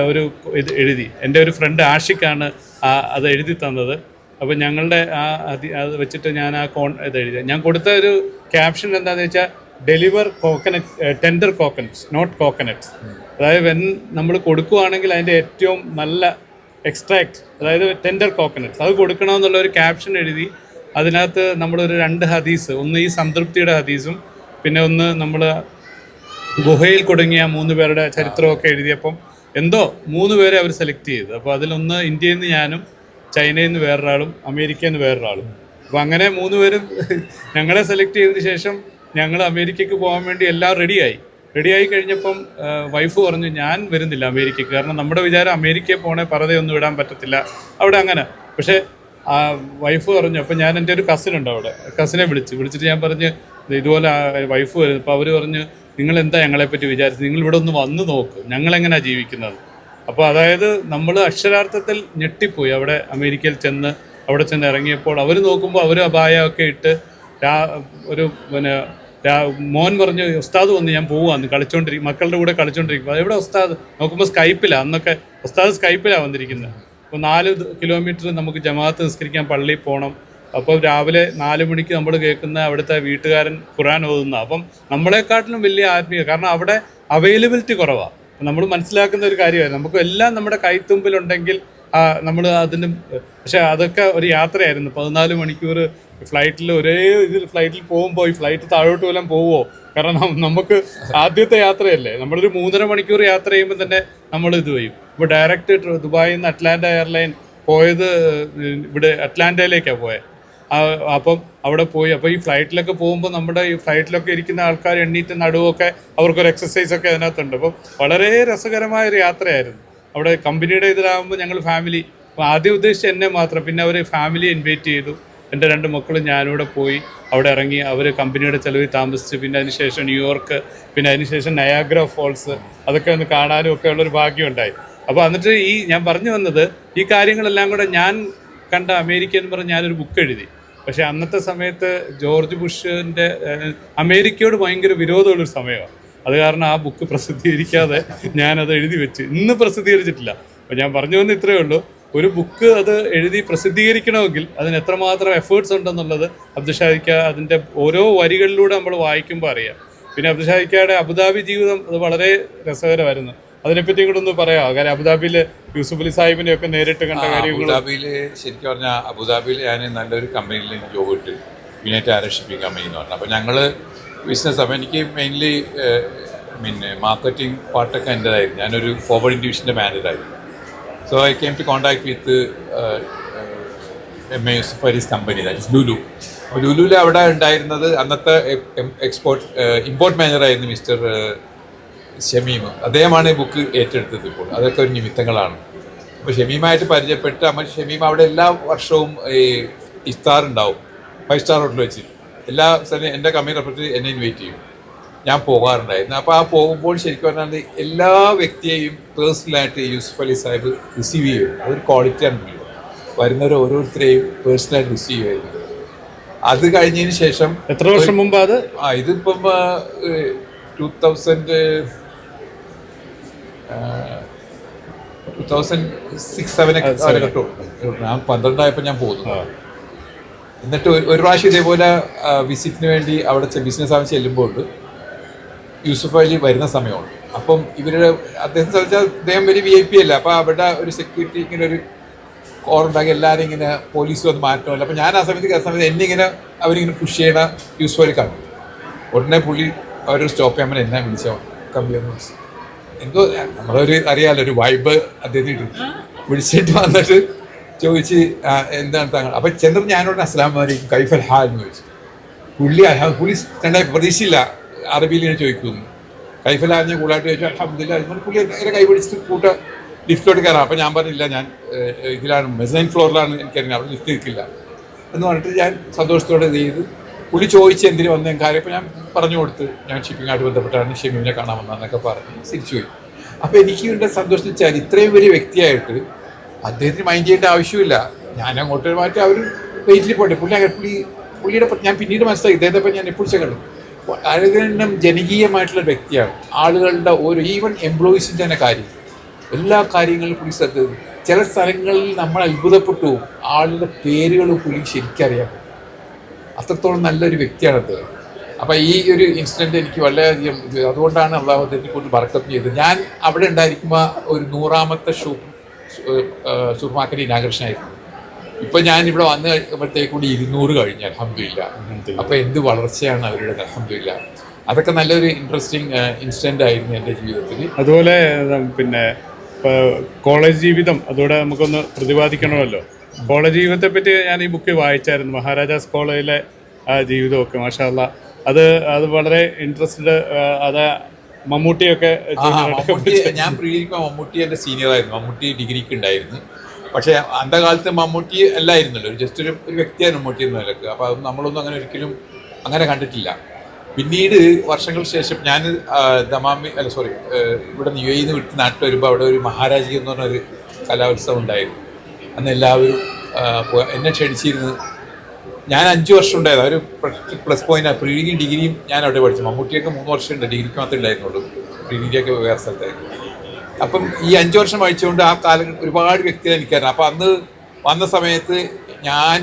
ഒരു ഇത് എഴുതി. എൻ്റെ ഒരു ഫ്രണ്ട് ആഷിഖാണ് അത് എഴുതി തന്നത്. അപ്പോൾ ഞങ്ങളുടെ അത് വെച്ചിട്ട് ഞാൻ ഇത് എഴുതിയ ഞാൻ കൊടുത്ത ഒരു ക്യാപ്ഷൻ എന്താണെന്ന് വെച്ചാൽ deliver coconut tender coconuts not coconuts. അതായത് നമ്മൾ കൊടുക്കുകയാണെങ്കിൽ അതിൻ്റെ ഏറ്റവും നല്ല എക്സ്ട്രാക്ട്, അതായത് ടെൻഡർ കോക്കനട്ട്സ് അത് കൊടുക്കണമെന്നുള്ള ഒരു ക്യാപ്ഷൻ എഴുതി. അതിനകത്ത് നമ്മളൊരു 2 ഹദീസ്, ഒന്ന് ഈ സംതൃപ്തിയുടെ ഹദീസും പിന്നെ ഒന്ന് നമ്മൾ ഗുഹയിൽ കുടുങ്ങിയ 3 പേരുടെ ചരിത്രമൊക്കെ എഴുതിയപ്പം എന്തോ 3 പേരെ അവർ സെലക്ട് ചെയ്തു. അപ്പോൾ അതിലൊന്ന് ഇന്ത്യയിൽ നിന്ന് ഞാനും, ചൈനയിൽ നിന്ന് വേറൊരാളും, അമേരിക്കയിൽ നിന്ന് വേറൊരാളും. അപ്പോൾ അങ്ങനെ 3 പേരും ഞങ്ങളെ സെലക്ട് ചെയ്തതിന് ശേഷം ഞങ്ങൾ അമേരിക്കയ്ക്ക് പോകാൻ വേണ്ടി എല്ലാം റെഡിയായി കഴിഞ്ഞപ്പം വൈഫ് പറഞ്ഞു ഞാൻ വരുന്നില്ല അമേരിക്കയ്ക്ക്, കാരണം നമ്മുടെ വിചാരം അമേരിക്കയിൽ പോകണേ പറതയൊന്നും ഇടാൻ പറ്റത്തില്ല അവിടെ അങ്ങനെ. പക്ഷേ വൈഫ് പറഞ്ഞു. അപ്പം ഞാൻ എൻ്റെ ഒരു കസിനുണ്ട് അവിടെ, കസിനെ വിളിച്ചിട്ട് ഞാൻ പറഞ്ഞ് ഇതുപോലെ വൈഫ് വരുന്നു. അപ്പോൾ അവർ പറഞ്ഞു നിങ്ങളെന്താ ഞങ്ങളെപ്പറ്റി വിചാരിച്ചത്, നിങ്ങളിവിടെ ഒന്ന് വന്ന് നോക്ക് ഞങ്ങളെങ്ങനെയാണ് ജീവിക്കുന്നത്. അപ്പോൾ അതായത് നമ്മൾ അക്ഷരാർത്ഥത്തിൽ ഞെട്ടിപ്പോയി. അവിടെ അമേരിക്കയിൽ അവിടെ ചെന്ന് ഇറങ്ങിയപ്പോൾ അവർ നോക്കുമ്പോൾ അവർ അപായമൊക്കെ ഇട്ട് ഒരു മോൻ പറഞ്ഞു ഉസ്താദ് വന്ന് ഞാൻ പോവാന്ന് മക്കളുടെ കൂടെ കളിച്ചോണ്ടിരിക്കും. എവിടെ ഉസ്താദ് നോക്കുമ്പോൾ സ്കൈപ്പിലാണ്, അന്നൊക്കെ ഉസ്താദ് സ്കൈപ്പിലാണ് വന്നിരിക്കുന്നത്. അപ്പോൾ 4 കിലോമീറ്റർ നമുക്ക് ജമാഅത്ത് നിസ്കരിക്കാൻ പള്ളിയിൽ പോകണം. അപ്പോൾ രാവിലെ 4 മണിക്ക് നമ്മൾ കേൾക്കുന്ന അവിടുത്തെ വീട്ടുകാരൻ ഖുർആൻ ഓതുന്ന. അപ്പം നമ്മളെക്കാട്ടിലും വലിയ ആത്മീയ, കാരണം അവിടെ അവൈലബിലിറ്റി കുറവാണ്. നമ്മൾ മനസ്സിലാക്കുന്ന ഒരു കാര്യമാണ്, നമുക്ക് എല്ലാം നമ്മുടെ കൈത്തുമ്പിലുണ്ടെങ്കിൽ നമ്മൾ അതിന്. പക്ഷെ അതൊക്കെ ഒരു യാത്രയായിരുന്നു. 14 മണിക്കൂർ ഫ്ലൈറ്റിൽ ഫ്ലൈറ്റിൽ പോകുമ്പോൾ ഈ ഫ്ലൈറ്റ് താഴോട്ട് പോലും പോവുമോ? കാരണം നമുക്ക് ആദ്യത്തെ യാത്രയല്ലേ. നമ്മളൊരു 3.5 മണിക്കൂർ യാത്ര ചെയ്യുമ്പോൾ തന്നെ നമ്മൾ ഇത് ചെയ്യും. ഇപ്പോൾ ഡയറക്റ്റ് ദുബായിൽ നിന്ന് അറ്റ്ലാന്റ എയർലൈൻ പോയത് ഇവിടെ അറ്റ്ലാന്റയിലേക്കാണ് പോയത്. അപ്പം അവിടെ പോയി. അപ്പോൾ ഈ ഫ്ലൈറ്റിലൊക്കെ പോകുമ്പോൾ നമ്മുടെ ഈ ഫ്ലൈറ്റിലൊക്കെ ഇരിക്കുന്ന ആൾക്കാർ എണ്ണീറ്റ് നടുവൊക്കെ അവർക്കൊരു എക്സസൈസൊക്കെ അതിനകത്തുണ്ട്. അപ്പം വളരെ രസകരമായൊരു യാത്രയായിരുന്നു. അവിടെ കമ്പനിയുടെ ഇതിലാകുമ്പോൾ ഞങ്ങൾ ഫാമിലി, അപ്പോൾ ആദ്യം ഉദ്ദേശിച്ച് എന്നെ മാത്രം, പിന്നെ അവർ ഫാമിലി ഇൻവൈറ്റ് ചെയ്തു. എൻ്റെ 2 മക്കളും ഞാനിവിടെ പോയി. അവിടെ ഇറങ്ങി അവർ കമ്പനിയുടെ ചിലവിൽ താമസിച്ച്, പിന്നെ അതിനുശേഷം ന്യൂയോർക്ക്, പിന്നെ അതിനുശേഷം നയാഗ്ര ഫോൾസ് അതൊക്കെ ഒന്ന് കാണാനും ഒക്കെ ഉള്ളൊരു ഭാഗ്യമുണ്ടായി. അപ്പോൾ എന്നിട്ട് ഞാൻ പറഞ്ഞു വന്നത് ഈ കാര്യങ്ങളെല്ലാം കൂടെ ഞാൻ കണ്ട അമേരിക്ക എന്ന് പറഞ്ഞ് ഞാനൊരു ബുക്ക് എഴുതി. പക്ഷേ അന്നത്തെ സമയത്ത് ജോർജ് ബുഷിൻ്റെ അമേരിക്കയോട് ഭയങ്കര വിരോധമുള്ളൊരു സമയമാണ്. അത് കാരണം ആ ബുക്ക് പ്രസിദ്ധീകരിക്കാതെ ഞാനത് എഴുതി വെച്ച് ഇന്ന് പ്രസിദ്ധീകരിച്ചിട്ടില്ല. അപ്പോൾ ഞാൻ പറഞ്ഞു വന്ന് ഇത്രയേ ഉള്ളൂ, ഒരു ബുക്ക് അത് എഴുതി പ്രസിദ്ധീകരിക്കണമെങ്കിൽ അതിന് എത്രമാത്രം എഫേർട്സ് ഉണ്ടെന്നുള്ളത് അബ്ദുഷാദിക്ക അതിൻ്റെ ഓരോ വരികളിലൂടെ നമ്മൾ വായിക്കുമ്പോൾ അറിയാം. പിന്നെ അബ്ദുഷാദിക്കയുടെ അബുദാബി ജീവിതം അത് വളരെ രസകരമായിരുന്നു. അതിനെപ്പറ്റി കൂടെ ഒന്ന് പറയാമോ? കാര്യം അബുദാബിയിൽ യൂസുഫ് അലി സാഹിബിനെ ഒക്കെ നേരിട്ട് കണ്ട കാര്യങ്ങൾ.
അബുദാബിയിൽ ശരിക്കും പറഞ്ഞാൽ അബുദാബിയിൽ ഞാൻ നല്ലൊരു കമ്പനിയിൽ ജോബ് ഇട്ട്, യുണൈറ്റഡ് അറബ് ഷിപ്പിംഗ് കമ്പനി എന്ന് പറഞ്ഞു. അപ്പോൾ ഞങ്ങൾ ബിസിനസ്, അപ്പോൾ എനിക്ക് മെയിൻലി മാർക്കറ്റിംഗ് പാർട്ടൊക്കെ എൻ്റെതായിരുന്നു. ഞാനൊരു ഫോർവേഡിംഗ് ഡിവിഷൻ്റെ മാനേജറായിരുന്നു. So I came to contact with M A Yusuf Ali's company, that is Lulu. അപ്പോൾ ലുലുവിൽ അവിടെ ഉണ്ടായിരുന്നത് അന്നത്തെ ഇമ്പോർട്ട് മാനേജറായിരുന്നു മിസ്റ്റർ ഷമീം. അദ്ദേഹമാണ് ഈ ബുക്ക് ഏറ്റെടുത്തത്. ഇപ്പോൾ അതൊക്കെ ഒരു നിമിത്തങ്ങളാണ്. അപ്പോൾ ഷമീമായിട്ട് പരിചയപ്പെട്ട് ഷമീം അവിടെ എല്ലാ വർഷവും ഈ ഇഫ്താർ ഉണ്ടാവും 5 സ്റ്റാർ ഹോട്ടൽ വെച്ച്. എല്ലാ സ്ഥലവും എൻ്റെ കമ്പനി റെപ്രസെൻ്റ് എന്നെ ഇൻവൈറ്റ് ചെയ്യും. ഞാൻ പോകാറുണ്ടായിരുന്നു. അപ്പോൾ ആ പോകുമ്പോൾ ശരിക്കും പറഞ്ഞാൽ എല്ലാ വ്യക്തിയെയും പേഴ്സണലായിട്ട് യൂസുഫ് അലി സാഹിബ് റിസീവ് ചെയ്യും. അതൊരു ക്വാളിറ്റിയാണ്. വരുന്നവർ ഓരോരുത്തരെയും പേഴ്സണലായിട്ട് റിസീവ് ചെയ്യുമായിരുന്നു. അത് കഴിഞ്ഞതിന് ശേഷം
എത്ര വർഷം മുമ്പ് അത്?
ഇതിപ്പം 2006-07 കാലഘട്ടം. ഞാൻ 12 ഞാൻ പോകുന്നു. എന്നിട്ട് ഒരു പ്രാവശ്യം ഇതേപോലെ വിസിറ്റിന് വേണ്ടി അവിടെ ബിസിനസ് ആവശ്യം ചെല്ലുമ്പോൾ യൂസുഫ് അലി വരുന്ന സമയമാണ്. അപ്പം അദ്ദേഹത്തെ സംബന്ധിച്ചാൽ അദ്ദേഹം വലിയ VIP അല്ല. അപ്പോൾ അവിടെ ഒരു സെക്യൂരിറ്റി ഇങ്ങനെ ഒരു കോറുണ്ടാക്കി എല്ലാവരും ഇങ്ങനെ പോലീസ് വന്ന് മാറ്റമല്ല. അപ്പോൾ ഞാൻ ആ സമയത്ത് എന്നെ അവരിങ്ങനെ പുഷ് ചെയ്യണ യൂസുഫ് അലി കണ്ടു. ഉടനെ പുള്ളി അവരൊരു സ്റ്റോപ്പ് ചെയ്യാൻ എന്നെ വിളിച്ചോ കമ്പിയെന്ന് വിളിച്ചു. എന്തോ നമ്മളൊരു അറിയാമല്ലോ ഒരു വൈബ് അദ്ദേഹത്തിന് വിളിച്ചിട്ട് വന്നിട്ട് ചോദിച്ച് എന്താണ് താങ്കൾ. അപ്പം ചെന്നിട്ട് ഞാനോട് അസ്സലാമു അലൈക്കും കൈഫൽ ഹാൽ എന്ന് ചോദിച്ചു. പുള്ളി രണ്ടായി പ്രതീക്ഷയില്ല അറബിയിൽ ഇങ്ങനെ ചോദിക്കുന്നു. കൈഫൽ ഹാൽ ഞാൻ കൂടായിട്ട് ചോദിച്ചു. അൽഹംദുലില്ലാ. അതുകൊണ്ട് പുള്ളി എന്നെ കൈ പിടിച്ചിട്ട് ലിഫ്റ്റിലോട്ട് കയറാം. അപ്പം ഞാൻ പറഞ്ഞില്ല, ഞാൻ ഇതിലാണ് മെസൈൻ ഫ്ലോറിലാണ് എനിക്കറിയാം, അവിടെ ലിഫ്റ്റ് നിൽക്കില്ല എന്ന് പറഞ്ഞിട്ട് ഞാൻ സന്തോഷത്തോടെ ഇത് ചെയ്ത് പുള്ളി ചോദിച്ച് എന്തിനു വന്ന കാര്യം. അപ്പോൾ ഞാൻ പറഞ്ഞു കൊടുത്ത് ഞാൻ ഷിപ്പിങ്ങായിട്ട് ബന്ധപ്പെട്ടാണ് ഷമീമിനെ കാണാൻ വന്നതെന്നൊക്കെ പറഞ്ഞ് തിരിച്ചുപോയി. അപ്പോൾ എനിക്ക് ഇതിൻ്റെ സന്തോഷം വെച്ചാൽ ഇത്രയും വലിയ വ്യക്തിയായിട്ട് അദ്ദേഹത്തിന് മൈൻഡ് ചെയ്യേണ്ട ആവശ്യമില്ല. ഞാൻ അങ്ങോട്ട് മാറ്റി അവർ വെയിറ്റിൽ പോട്ടെ. പുള്ളിയുടെ ഞാൻ പിന്നീട് മനസ്സിലാക്കി ഇദ്ദേഹത്തെ ഞാൻ എപ്പോഴും കണ്ടു. വളരെയധികം ജനകീയമായിട്ടുള്ള വ്യക്തിയാണ്. ആളുകളുടെ ഈവൻ എംപ്ലോയീസിൻ്റെ തന്നെ കാര്യം എല്ലാ കാര്യങ്ങളിലും പുള്ളി ശ്രദ്ധ ചില സ്ഥലങ്ങളിൽ നമ്മൾ അത്ഭുതപ്പെട്ടു പോകും. ആളുടെ പേരുകൾ പുള്ളി ശരിക്കറിയാം. അത്രത്തോളം നല്ലൊരു വ്യക്തിയാണ് അദ്ദേഹം. അപ്പം ഈ ഒരു ഇൻസിഡൻറ്റ് എനിക്ക് വളരെയധികം അതുകൊണ്ടാണ് അള്ളാഹു അദ്ദേഹത്തെ കൊണ്ട് ബർക്കത്ത് ചെയ്തത്. ഞാൻ അവിടെ ഉണ്ടായിരിക്കുമ്പോൾ ഒരു 100ാമത്തെ സൂപ്പർ മാർക്കറ്റ് ഇനാഗ്രേഷൻ ആയിരുന്നു. ഇപ്പം ഞാൻ ഇവിടെ വന്ന് കഴിയുമ്പോഴത്തേക്ക് കൂടി 200 കഴിഞ്ഞു, അൽഹംദുലില്ലാ. അപ്പോൾ എന്ത് വളർച്ചയാണ് അവരുടെ, അൽഹംദുലില്ലാ. അതൊക്കെ നല്ലൊരു ഇൻട്രസ്റ്റിംഗ് ഇൻസിഡൻ്റ് ആയിരുന്നു എൻ്റെ ജീവിതത്തിൽ.
അതുപോലെ പിന്നെ കോളേജ് ജീവിതം അതോടെ നമുക്കൊന്ന് പ്രതിപാദിക്കണമല്ലോ. കോളേജ് ജീവിതത്തെ പറ്റി ഞാൻ ഈ ബുക്ക് വായിച്ചായിരുന്നു, മഹാരാജാസ് കോളേജിലെ ആ ജീവിതമൊക്കെ. മാഷാ അല്ലാഹ്, അത് വളരെ ഇൻട്രസ്റ്റഡ്. അത് മമ്മൂട്ടിയൊക്കെ
ഞാൻ പ്രീതിക്കുമ്പോൾ മമ്മൂട്ടി എൻ്റെ സീനിയറായിരുന്നു. മമ്മൂട്ടി ഡിഗ്രിക്ക് ഉണ്ടായിരുന്നു. പക്ഷേ അന്ത കാലത്ത് മമ്മൂട്ടി അല്ലായിരുന്നല്ലോ, ജസ്റ്റ് ഒരു വ്യക്തിയാണ് മമ്മൂട്ടി എന്ന നിലക്ക്. അപ്പോൾ അത് നമ്മളൊന്നും അങ്ങനെ ഒരിക്കലും അങ്ങനെ കണ്ടിട്ടില്ല. പിന്നീട് വർഷങ്ങൾക്ക് ശേഷം ഞാൻ ഇവിടെ യുഎഇയിൽ നിന്ന് വിട്ട് നാട്ടിൽ വരുമ്പോൾ അവിടെ ഒരു മഹാരാജി എന്ന് പറഞ്ഞൊരു കലോത്സവം ഉണ്ടായിരുന്നു. അന്ന് എല്ലാവരും എന്നെ ക്ഷണിച്ചിരുന്നു. ഞാൻ 5 വർഷം ഉണ്ടായത്, ഒരു പ്ലസ് പോയിന്റ് പ്രീ ഡിഗ്രിയും ഞാൻ അവിടെ പഠിച്ചു. മമ്മൂട്ടിയൊക്കെ 3 വർഷം ഉണ്ട്, ഡിഗ്രിക്ക് മാത്രമേ ഉണ്ടായിരുന്നുള്ളൂ, പ്രീ ഡിഗ്രിയൊക്കെ വേറെ സ്ഥലത്തായിരുന്നു. അപ്പം ഈ 5 വർഷം പഠിച്ചുകൊണ്ട് ആ കാലം ഒരുപാട് വ്യക്തികളെ എനിക്കായിരുന്നു. അപ്പം അന്ന് വന്ന സമയത്ത് ഞാൻ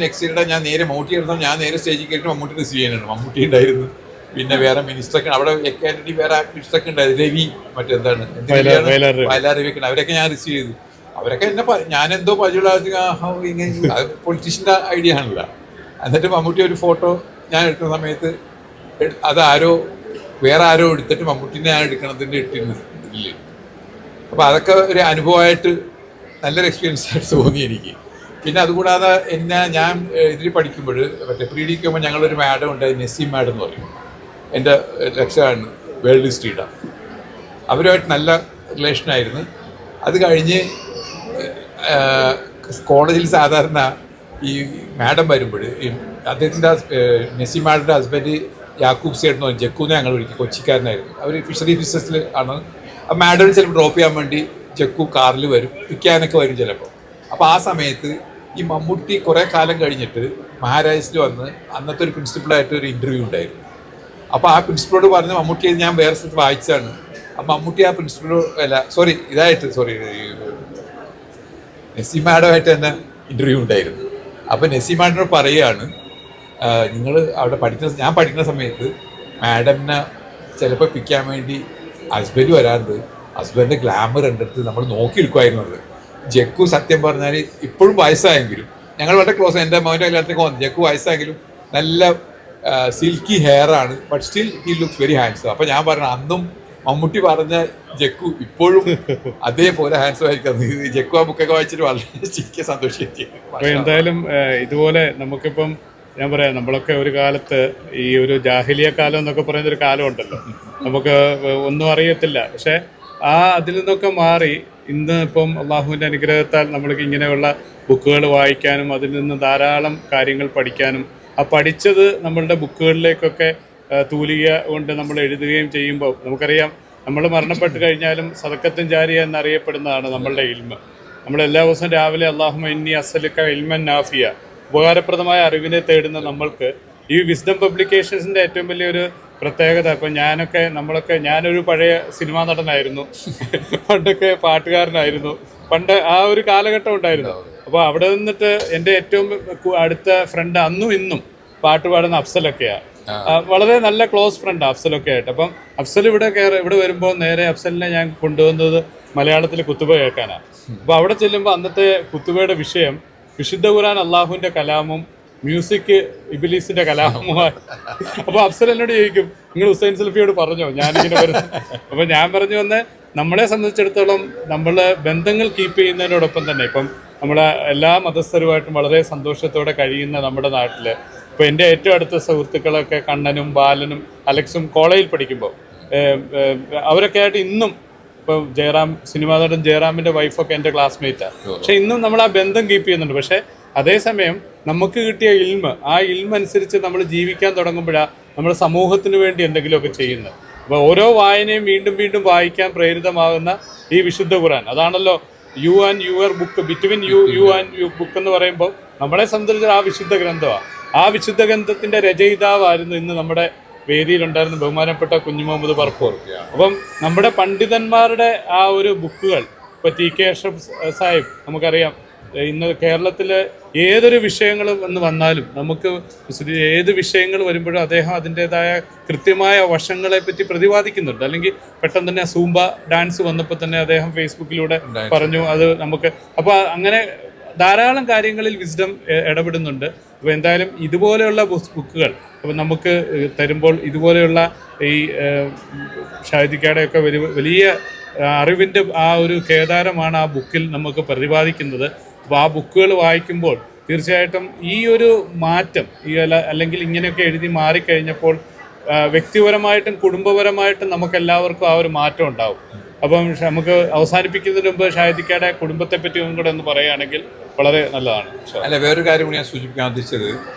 ഞാൻ നേരെ മമ്മൂട്ടി എടുത്താൽ ഞാൻ നേരെ സ്റ്റേജിൽ കയറ്റി മമ്മൂട്ടി റിസീവ് ചെയ്യാനുണ്ട്. മമ്മൂട്ടി ഉണ്ടായിരുന്നു, പിന്നെ വേറെ മിനിസ്റ്ററൊക്കെ അവിടെ അക്കാഡമി വേറെ മിനിസ്റ്ററൊക്കെ ഉണ്ടായിരുന്നു, രവി മറ്റെന്താണ് വയലാർ രവിയൊക്കെ ഉണ്ട്. അവരൊക്കെ ഞാൻ റിസീവ് ചെയ്തു. അവരൊക്കെ എന്നെ ഞാനെന്തോ പരിചയമുള്ള ഇങ്ങനെ പൊളിറ്റീഷ്യൻ്റെ ഐഡിയ ആണല്ലോ. എന്നിട്ട് മമ്മൂട്ടി ഒരു ഫോട്ടോ ഞാൻ എടുക്കുന്ന സമയത്ത് അതാരോ വേറെ ആരോ എടുത്തിട്ട് മമ്മൂട്ടിനെ ഞാൻ എടുക്കണതിൻ്റെ ഇട്ടിരുന്നില്ല. അപ്പോൾ അതൊക്കെ ഒരു അനുഭവമായിട്ട് നല്ലൊരു എക്സ്പീരിയൻസ് ആയിട്ട് തോന്നി എനിക്ക്. പിന്നെ അതുകൂടാതെ ഞാൻ ഇതിൽ പഠിക്കുമ്പോൾ മറ്റേ പ്രീ ഡിക്കുമ്പോൾ ഞങ്ങളൊരു മാഡം ഉണ്ട്, നസീം മാഡം എന്ന് പറയും, എൻ്റെ ലക്ഷ്യമാണ് വേൾഡ് ഹിസ്റ്ററിയുടെ. അവരുമായിട്ട് നല്ല റിലേഷനായിരുന്നു. അത് കഴിഞ്ഞ് കോളേജിൽ സാധാരണ ഈ മാഡം വരുമ്പോൾ അദ്ദേഹത്തിൻ്റെ നസീം മാഡൻ്റെ ഹസ്ബൻഡ് യാക്കൂബ് സേഡ് എന്ന് പറഞ്ഞ ജക്കൂനെ ഞങ്ങൾ വിളിക്കും, കൊച്ചിക്കാരനായിരുന്നു. അവർ ഫിഷറി ബിസിനസ്സിൽ ആണ്. ആ മാഡം ചിലപ്പോൾ ഡ്രോപ്പ് ചെയ്യാൻ വേണ്ടി ജക്കു കാറിൽ വരും, പിക്കാനൊക്കെ വരും ചിലപ്പോൾ. അപ്പോൾ ആ സമയത്ത് ഈ മമ്മൂട്ടി കുറേ കാലം കഴിഞ്ഞിട്ട് മഹാരാജസിൽ വന്ന് അന്നത്തെ ഒരു പ്രിൻസിപ്പളായിട്ട് ഒരു ഇൻ്റർവ്യൂ ഉണ്ടായിരുന്നു. അപ്പോൾ ആ പ്രിൻസിപ്പളോട് പറഞ്ഞ് മമ്മൂട്ടി ഞാൻ വേറെ സ്ഥലത്ത് വായിച്ചാണ്. അപ്പം മമ്മൂട്ടി ആ പ്രിൻസിപ്പളോട് നസീം മാഡമായിട്ട് തന്നെ ഇൻ്റർവ്യൂ ഉണ്ടായിരുന്നു. അപ്പോൾ നസീം മാഡനോട് പറയുകയാണ്, നിങ്ങൾ അവിടെ ഞാൻ പഠിക്കുന്ന സമയത്ത് മാഡമിനെ ചിലപ്പോൾ പിക്കാൻ വേണ്ടി ഹസ്ബൻഡ് വരാറുണ്ട്, ഹസ്ബൻഡ് ഗ്ലാമർ കണ്ടെടുത്ത് നമ്മൾ നോക്കിയെടുക്കുമായിരുന്നത്. ജക്കു സത്യം പറഞ്ഞാൽ ഇപ്പോഴും വയസ്സായെങ്കിലും ഞങ്ങൾ വളരെ ക്ലോസ്, എൻ്റെ മോൻ്റെ കല്യാണത്തേക്ക് വന്നു. ജക്കു വയസ്സായെങ്കിലും നല്ല സിൽക്കി ഹെയർ ആണ്, but still he looks very handsome. അപ്പോൾ ഞാൻ പറഞ്ഞു, അന്നും മമ്മൂട്ടി പറഞ്ഞ ജക്കു ഇപ്പോഴും അതേപോലെ ഹാൻഡ്സം ആയിരിക്കും. ജക്കു ആ ബുക്കൊക്കെ വായിച്ചിട്ട് വളരെ ശരിക്കും സന്തോഷിക്കും.
എന്തായാലും ഇതുപോലെ നമുക്കിപ്പം ഞാൻ പറയാം, നമ്മളൊക്കെ ഒരു കാലത്ത് ഈ ഒരു ജാഹിലിയ കാലം എന്നൊക്കെ പറയുന്നൊരു കാലം ഉണ്ടല്ലോ, നമുക്ക് ഒന്നും അറിയത്തില്ല. പക്ഷെ അതിൽ നിന്നൊക്കെ മാറി ഇന്ന് ഇപ്പം അള്ളാഹുവിൻ്റെ അനുഗ്രഹത്താൽ നമ്മൾക്ക് ഇങ്ങനെയുള്ള ബുക്കുകൾ വായിക്കാനും അതിൽ നിന്ന് ധാരാളം കാര്യങ്ങൾ പഠിക്കാനും ആ പഠിച്ചത് നമ്മളുടെ ബുക്കുകളിലേക്കൊക്കെ തൂലിക കൊണ്ട് നമ്മൾ എഴുതുകയും ചെയ്യുമ്പോൾ നമുക്കറിയാം, നമ്മൾ മരണപ്പെട്ട് കഴിഞ്ഞാലും സദഖത്തുൻ ജാരിയ എന്നറിയപ്പെടുന്നതാണ് നമ്മളുടെ ഇൽമ്. നമ്മൾ എല്ലാ ദിവസവും രാവിലെ അല്ലാഹുമ്മ ഇന്നി അസ്അലുക ഇൽമൻ നാഫിയ, ഉപകാരപ്രദമായ അറിവിനെ തേടുന്ന നമ്മൾക്ക് ഈ വിസ്ഡം പബ്ലിക്കേഷൻസിൻ്റെ ഏറ്റവും വലിയൊരു പ്രത്യേകത, ഇപ്പം ഞാനൊരു പഴയ സിനിമാ നടനായിരുന്നു, പണ്ടൊക്കെ പാട്ടുകാരനായിരുന്നു, പണ്ട് ആ ഒരു കാലഘട്ടം ഉണ്ടായിരുന്നു. അപ്പോൾ അവിടെ നിന്നിട്ട് എൻ്റെ ഏറ്റവും അടുത്ത ഫ്രണ്ട് അന്നും ഇന്നും പാട്ട് പാടുന്ന അഫ്സലൊക്കെയാണ്. വളരെ നല്ല ക്ലോസ് ഫ്രണ്ട് അഫ്സലൊക്കെ ആയിട്ട്. അപ്പം അഫ്സൽ ഇവിടെ വരുമ്പോൾ നേരെ അഫ്സലിനെ ഞാൻ കൊണ്ടുവന്നത് മലയാളത്തിൽ കുത്തുബ കേൾക്കാനാണ്. അപ്പോൾ അവിടെ ചെല്ലുമ്പോൾ അന്നത്തെ കുത്തുബയുടെ വിഷയം വിശുദ്ധ ഖുർആൻ അള്ളാഹുവിൻ്റെ കലാമും മ്യൂസിക് ഇബിലീസിന്റെ കലാമുമായി. അപ്പോൾ അഫ്സൽ എന്നോട് ചോദിക്കും, നിങ്ങൾ ഹുസൈൻ സൽഫിയോട് പറഞ്ഞോ ഞാനിങ്ങനെ വരുന്നു? അപ്പോൾ ഞാൻ പറഞ്ഞു വന്ന്, നമ്മളെ സംബന്ധിച്ചിടത്തോളം നമ്മൾ ബന്ധങ്ങൾ കീപ്പ് ചെയ്യുന്നതിനോടൊപ്പം തന്നെ ഇപ്പം നമ്മളെ എല്ലാ മതസ്ഥരുമായിട്ടും വളരെ സന്തോഷത്തോടെ കഴിയുന്ന നമ്മുടെ നാട്ടിൽ ഇപ്പോൾ എൻ്റെ ഏറ്റവും അടുത്ത സുഹൃത്തുക്കളൊക്കെ കണ്ണനും ബാലനും അലക്സും കോളേജിൽ പഠിക്കുമ്പോൾ അവരൊക്കെ ആയിട്ട് ഇന്നും ഇപ്പം സിനിമാ നടൻ ജയറാമിൻ്റെ വൈഫൊക്കെ എൻ്റെ ക്ലാസ്മേറ്റാണ്. പക്ഷെ ഇന്നും നമ്മൾ ആ ബന്ധം കീപ്പ് ചെയ്യുന്നുണ്ട്. പക്ഷേ അതേസമയം നമുക്ക് കിട്ടിയ ആ ഇൽമ അനുസരിച്ച് നമ്മൾ ജീവിക്കാൻ തുടങ്ങുമ്പോഴാണ് നമ്മൾ സമൂഹത്തിന് വേണ്ടി എന്തെങ്കിലുമൊക്കെ ചെയ്യുന്നത്. അപ്പോൾ ഓരോ വായനയും വീണ്ടും വീണ്ടും വായിക്കാൻ പ്രേരിതമാകുന്ന ഈ വിശുദ്ധ ഖുർആൻ, അതാണല്ലോ you and your book, between you and you book എന്ന് പറയുമ്പോൾ നമ്മളെ സംബന്ധിച്ച് ആ വിശുദ്ധ ഗ്രന്ഥമാണ്. ആ വിശുദ്ധ ഗ്രന്ഥത്തിൻ്റെ രചയിതാവായിരുന്നു ഇന്ന് നമ്മുടെ വേദിയിലുണ്ടായിരുന്ന ബഹുമാനപ്പെട്ട കുഞ്ഞു മുഹമ്മദ് പറപ്പൂർ. അപ്പം നമ്മുടെ പണ്ഡിതന്മാരുടെ ആ ഒരു ബുക്കുകൾ ഇപ്പോൾ TK അഷ്റഫ് സാഹിബ് നമുക്കറിയാം, ഇന്ന് കേരളത്തിൽ ഏതൊരു വിഷയങ്ങൾ എന്ന് വന്നാലും നമുക്ക് ഏത് വിഷയങ്ങൾ വരുമ്പോഴും അദ്ദേഹം അതിൻ്റെതായ കൃത്യമായ വശങ്ങളെ പറ്റി പ്രതിപാദിക്കുന്നുണ്ട്. അല്ലെങ്കിൽ പെട്ടെന്ന് തന്നെ സൂംബ ഡാൻസ് വന്നപ്പോൾ തന്നെ അദ്ദേഹം ഫേസ്ബുക്കിലൂടെ പറഞ്ഞു അത് നമുക്ക്. അപ്പോൾ അങ്ങനെ ധാരാളം കാര്യങ്ങളിൽ വിസ്ഡം ഇടപെടുന്നുണ്ട്. അപ്പോൾ എന്തായാലും ഇതുപോലെയുള്ള ബുക്കുകൾ അപ്പോൾ നമുക്ക് തരുമ്പോൾ ഇതുപോലെയുള്ള ഈ ഷാഹിദിക്കയുടെയൊക്കെ വലിയ അറിവിൻ്റെ ആ ഒരു കേദാരമാണ് ആ ബുക്കിൽ നമുക്ക് പ്രതിപാദിക്കുന്നത്. അപ്പോൾ ആ ബുക്കുകൾ വായിക്കുമ്പോൾ തീർച്ചയായിട്ടും ഈ ഒരു മാറ്റം അല്ലെങ്കിൽ ഇങ്ങനെയൊക്കെ എഴുതി മാറിക്കഴിഞ്ഞപ്പോൾ വ്യക്തിപരമായിട്ടും കുടുംബപരമായിട്ടും നമുക്കെല്ലാവർക്കും ആ ഒരു മാറ്റം ഉണ്ടാവും. അപ്പം നമുക്ക് അവസാനിപ്പിക്കുന്നതിന് മുമ്പ് ഷാഹിദിക്കയുടെ കുടുംബത്തെ പറ്റി ഒന്നും കൂടെ ഒന്ന് പറയുകയാണെങ്കിൽ വളരെ നല്ലതാണ്.
അല്ല, വേറൊരു കാര്യം കൂടി ഞാൻ സൂചിപ്പിക്കാൻ ഉദ്ദേശിച്ചത്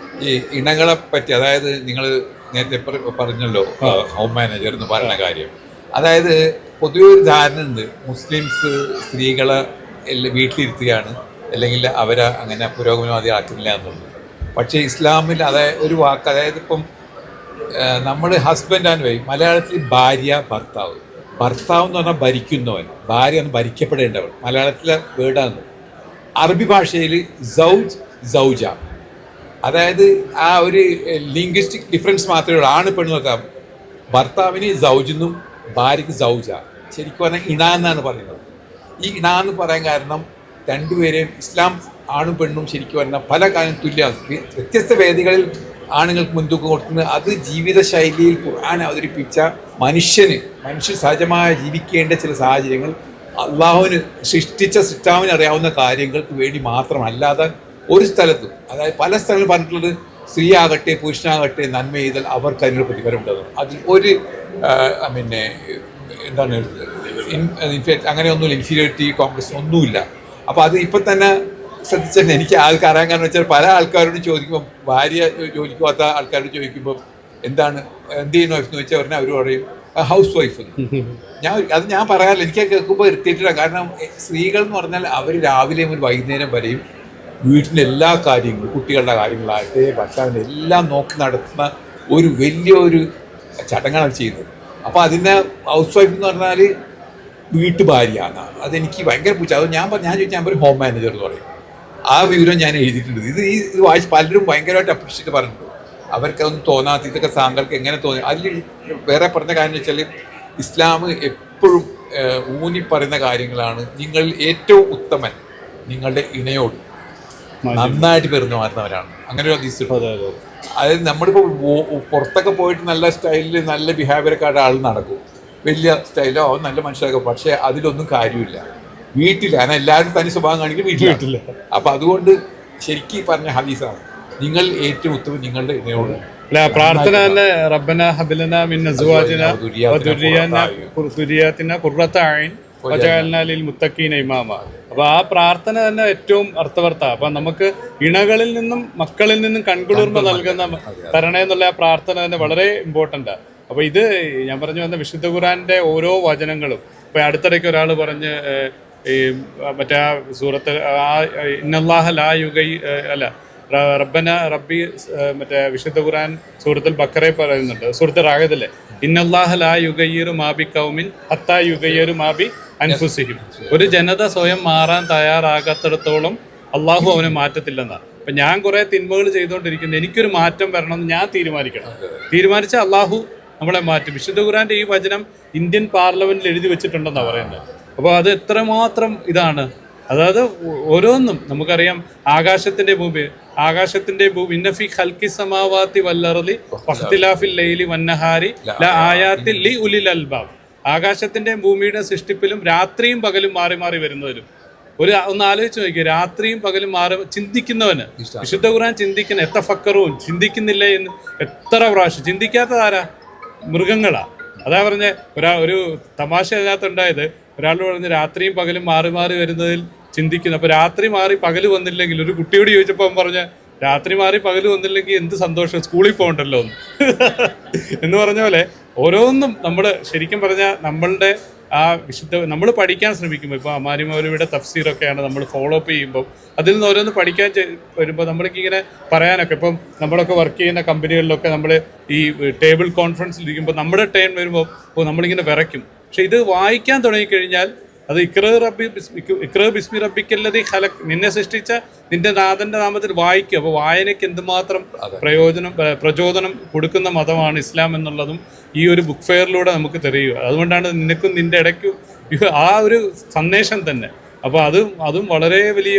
ഈ ഇണകളെ പറ്റി, അതായത് നിങ്ങൾ നേരത്തെ പറഞ്ഞല്ലോ ഹോം മാനേജർ എന്ന് പറയുന്ന കാര്യം. അതായത് പൊതുവെ ഒരു ധാരണ ഉണ്ട്, മുസ്ലിംസ് സ്ത്രീകളെ വീട്ടിലിരുത്തുകയാണ്, അല്ലെങ്കിൽ അവരെ അങ്ങനെ പുരോഗമനവാദി ആക്കുന്നില്ല എന്നുള്ളത്. പക്ഷേ ഇസ്ലാമിൽ അതായത് ഒരു വാക്ക്, അതായത് ഇപ്പം നമ്മൾ ഹസ്ബൻഡ് ആൻഡ് വൈഫ്, മലയാളത്തിൽ ഭാര്യ ഭർത്താവ്. ഭർത്താവ് എന്ന് പറഞ്ഞാൽ ഭരിക്കുന്നവൻ, ഭാര്യ എന്ന് ഭരിക്കപ്പെടേണ്ടവൻ, മലയാളത്തിലെ വേർഡാണ്. അറബി ഭാഷയിൽ സൗജ് സൗജ, അതായത് ആ ഒരു ലിംഗ്വിസ്റ്റിക് ഡിഫറൻസ് മാത്രമേ ഉള്ളൂ. ആണ് പെണ്ണ് നോക്കാം, ഭർത്താവിന് സൗജെന്നും ഭാര്യയ്ക്ക് സൗജ. ശരിക്കും പറഞ്ഞാൽ ഇണ എന്നാണ് പറയുന്നത്. ഈ ഇണ എന്ന് പറയാൻ കാരണം രണ്ടുപേരെയും ഇസ്ലാം ആണും പെണ്ണും ശരിക്കും പറഞ്ഞാൽ പല കാര്യം തുല്യമാണ്. വ്യത്യസ്ത വേദികളിൽ ആണുങ്ങൾക്ക് മുൻതൂക്കം കൊടുക്കുന്നത് അത് ജീവിതശൈലിയിൽ ഖുർആൻ അവതരിപ്പിച്ച മനുഷ്യ സഹജമായി ജീവിക്കേണ്ട ചില സാഹചര്യങ്ങൾ അള്ളാഹുവിന് സൃഷ്ടിച്ച സൃഷ്ടാവിന് അറിയാവുന്ന കാര്യങ്ങൾക്ക് വേണ്ടി മാത്രമല്ലാതെ ഒരു സ്ഥലത്തും, അതായത് പല സ്ഥലങ്ങളും പറഞ്ഞിട്ടുള്ളത് സ്ത്രീ ആകട്ടെ പുരുഷനാകട്ടെ നന്മ ചെയ്താൽ അവർക്ക് അതിനൊരു പ്രതിഫലം ഉണ്ടാകും. അതിൽ ഒരു പിന്നെ എന്താണ് അങ്ങനെയൊന്നുമില്ല, ഇൻഫീരിയോറിറ്റി കോംപ്ലക്സ് ഒന്നുമില്ല. അപ്പോൾ അത് ഇപ്പം തന്നെ ശ്രദ്ധിച്ചിട്ടുണ്ട്. എനിക്ക് ആൾക്ക് അറിയാൻ കാരണം വെച്ചാൽ പല ആൾക്കാരോട് ചോദിക്കുമ്പോൾ, ഭാര്യ ജോലിക്ക് പോകാത്ത ആൾക്കാരോട് ചോദിക്കുമ്പോൾ എന്ത് ചെയ്യുന്ന വൈഫ് എന്ന് വെച്ചാൽ പറഞ്ഞാൽ അവർ പറയും ഹൗസ് വൈഫ്. ഞാൻ പറയാറില്ല, എനിക്ക് കേൾക്കുമ്പോൾ ഇരുത്തിയിട്ടില്ല. കാരണം സ്ത്രീകൾ എന്ന് പറഞ്ഞാൽ അവർ രാവിലെ മുതൽ വൈകുന്നേരം വരെയും വീട്ടിൻ്റെ എല്ലാ കാര്യങ്ങളും, കുട്ടികളുടെ കാര്യങ്ങളായിട്ട് ഭർത്താവിൻ്റെ എല്ലാം നോക്കി നടത്തുന്ന ഒരു വലിയൊരു ചടങ്ങാണ് ചെയ്യുന്നത്. അപ്പോൾ അതിൻ്റെ ഹൗസ് വൈഫ് എന്ന് പറഞ്ഞാൽ വീട്ടു ഭാര്യയാണ്. അതെനിക്ക് ഭയങ്കര പൂച്ച. അത് ഞാൻ ചോദിച്ചാൽ ഞാൻ ഒരു ഹോം മാനേജർ എന്ന് പറയും. ആ വിവരം ഞാൻ എഴുതിയിട്ടുണ്ട്. ഇത് വായിച്ച് പലരും ഭയങ്കരമായിട്ട് അപ്രീഷിയേറ്റ് പറഞ്ഞിട്ടുണ്ട്. അവർക്കതൊന്നും തോന്നാത്ത ഇതൊക്കെ താങ്കൾക്ക് എങ്ങനെ തോന്നി. അതിൽ വേറെ പറഞ്ഞ കാര്യം എന്ന് വെച്ചാൽ ഇസ്ലാം എപ്പോഴും ഊന്നി പറയുന്ന കാര്യങ്ങളാണ്. നിങ്ങൾ ഏറ്റവും ഉത്തമൻ നിങ്ങളുടെ ഇണയോട് നന്നായിട്ട് പെരുമാറുന്നവരാണ്. അങ്ങനെ ഒരു ഹദീസുണ്ട്. അതായത് നമ്മളിപ്പോൾ പുറത്തൊക്കെ പോയിട്ട് നല്ല സ്റ്റൈലിൽ നല്ല ബിഹേവിയറൊക്കെ ആയിട്ട് ആൾ നടക്കും, വലിയ സ്റ്റൈലോ നല്ല മനുഷ്യരൊക്കെ. പക്ഷേ അതിലൊന്നും കാര്യമില്ല. വീട്ടിൽ കാരണം എല്ലാവരും തനി സ്വഭാവം കാണിക്കും വീട്ടിലില്ല. അപ്പം അതുകൊണ്ട് ശരിക്കും പറഞ്ഞ ഹദീസാണ്, നിങ്ങൾ ഏറ്റവും ഉത്തമം നിങ്ങളുടെ ഇണയോട്.
പ്രാർത്ഥന തന്നെ റബ്ബന ഹബ് ലനാ മിൻ അസ്വാജിനാ വദുരിയാതിനാ ഖുർറത അയ്ൻ വജഅൽനാ ലിൽ മുത്തഖീന ഇമാമ. അപ്പോൾ ആ പ്രാർത്ഥന തന്നെ ഏറ്റവും അർത്ഥവർത്താണ്. അപ്പം നമുക്ക് ഇണകളിൽ നിന്നും മക്കളിൽ നിന്നും കൺകുളിർമ നൽകുന്ന തരണേ എന്നുള്ള ആ പ്രാർത്ഥന തന്നെ വളരെ ഇമ്പോർട്ടൻ്റാണ്. അപ്പോൾ ഇത് ഞാൻ പറഞ്ഞു വന്ന വിശുദ്ധ ഖുർആൻ്റെ ഓരോ വചനങ്ങളും. ഇപ്പോൾ അടുത്തിടയ്ക്ക് ഒരാൾ പറഞ്ഞ് ഈ മറ്റേ ആ സൂറത്ത് ഇന്നല്ലാഹ ലാ യുഗൈ അല്ല റബ്ബന റബ്ബി മറ്റേ വിശുദ്ധ ഖുർആൻ സൂറത്തുൽ ബഖറയിൽ പറയുന്നുണ്ട്, സൂറത്തുൽ റാഗത്തിലെ ഇന്നല്ലാഹ ലാ യുഗയ്യിറു മാ ബി ഖൗമിൻ ഹത്താ യുഗയ്യിറു മാ ബി അൻഫുസിഹിം. ഒരു ജനത സ്വയം മാറാൻ തയ്യാറാകാത്തിടത്തോളം അള്ളാഹു അവനെ മാറ്റത്തില്ലെന്നാണ്. അപ്പം ഞാൻ കുറേ തിന്മകൾ ചെയ്തുകൊണ്ടിരിക്കുന്നത്, എനിക്കൊരു മാറ്റം വരണമെന്ന് ഞാൻ തീരുമാനിച്ച അള്ളാഹു നമ്മളെ മാറ്റും. വിശുദ്ധ ഖുർആൻ്റെ ഈ വചനം ഇന്ത്യൻ പാർലമെന്റിൽ എഴുതി വെച്ചിട്ടുണ്ടെന്നാണ് പറയുന്നത്. അപ്പോൾ അത് എത്രമാത്രം ഇതാണ്. അതായത് ഓരോന്നും നമുക്കറിയാം. ആകാശത്തിന്റെ ഭൂമി ഇന്നഫി ഖൽഖി സമാവാതി വല്ലർളി വഖ്തിലാഫിൽ ലൈലി വന്നഹാരി ലആയാതിൽ ലി ഉലിൽ അൽബാബ്. ആകാശത്തിന്റെ ഭൂമിയുടെ സൃഷ്ടിപ്പിലും രാത്രിയും പകലും മാറി മാറി വരുന്നതിലും ഒന്ന് ആലോചിച്ച് നോക്കിയ, രാത്രിയും പകലും മാറി ചിന്തിക്കുന്നവന് വിശുദ്ധ ഖുർആൻ ചിന്തിക്കുന്ന എത്ര ഫക്കറും ചിന്തിക്കുന്നില്ല എന്ന് എത്ര പ്രാവശ്യം. ചിന്തിക്കാത്തതാരാ? മൃഗങ്ങളാ. അതാ പറഞ്ഞ ഒരു തമാശ അതിനകത്തുണ്ടായത്. ഒരാൾ പറഞ്ഞ് രാത്രിയും പകലും മാറി മാറി വരുന്നതിൽ ചിന്തിക്കുന്നു. അപ്പോൾ രാത്രി മാറി പകൽ വന്നില്ലെങ്കിൽ, ഒരു കുട്ടിയോട് ചോദിച്ചപ്പോൾ അവൻ പറഞ്ഞ രാത്രി മാറി പകൽ വന്നില്ലെങ്കിൽ എന്ത് സന്തോഷം, സ്കൂളിൽ പോകണ്ടല്ലോ എന്ന് പറഞ്ഞ പോലെ ഓരോന്നും നമ്മൾ ശരിക്കും പറഞ്ഞാൽ നമ്മളുടെ ആ നമ്മൾ പഠിക്കാൻ ശ്രമിക്കുമ്പോൾ, ഇപ്പോൾ അമാരി മൗലവിയുടെ തഫ്സീറൊക്കെയാണ് നമ്മൾ ഫോളോ അപ്പ് ചെയ്യുമ്പോൾ അതിൽ നിന്ന് ഓരോന്ന് പഠിക്കാൻ വരുമ്പോൾ നമ്മൾക്കിങ്ങനെ പറയാനൊക്കെ, ഇപ്പം നമ്മളൊക്കെ വർക്ക് ചെയ്യുന്ന കമ്പനികളിലൊക്കെ നമ്മൾ ഈ ടേബിൾ കോൺഫറൻസിൽ ഇരിക്കുമ്പോൾ നമ്മുടെ ടൈം വരുമ്പോൾ നമ്മളിങ്ങനെ വിറയ്ക്കും. പക്ഷെ ഇത് വായിക്കാൻ തുടങ്ങിക്കഴിഞ്ഞാൽ അത് ഇക്ര ബിസ്മി റബ്ബിക്കല്ലദീ ഖലഖ്, നിന്നെ സൃഷ്ടിച്ച നിന്റെ നാഥന്റെ നാമത്തിൽ വായിക്കുക. അപ്പോൾ വായനയ്ക്ക് എന്തുമാത്രം പ്രചോദനം കൊടുക്കുന്ന മതമാണ് ഇസ്ലാം എന്നുള്ളതും ഈ ഒരു ബുക്ക് ഫെയറിലൂടെ നമുക്ക് തെളിയുക. അതുകൊണ്ടാണ് നിനക്കും നിന്റെ ഇടയ്ക്കും ആ ഒരു സന്ദേശം തന്നെ. അപ്പോൾ അതും വളരെ വലിയ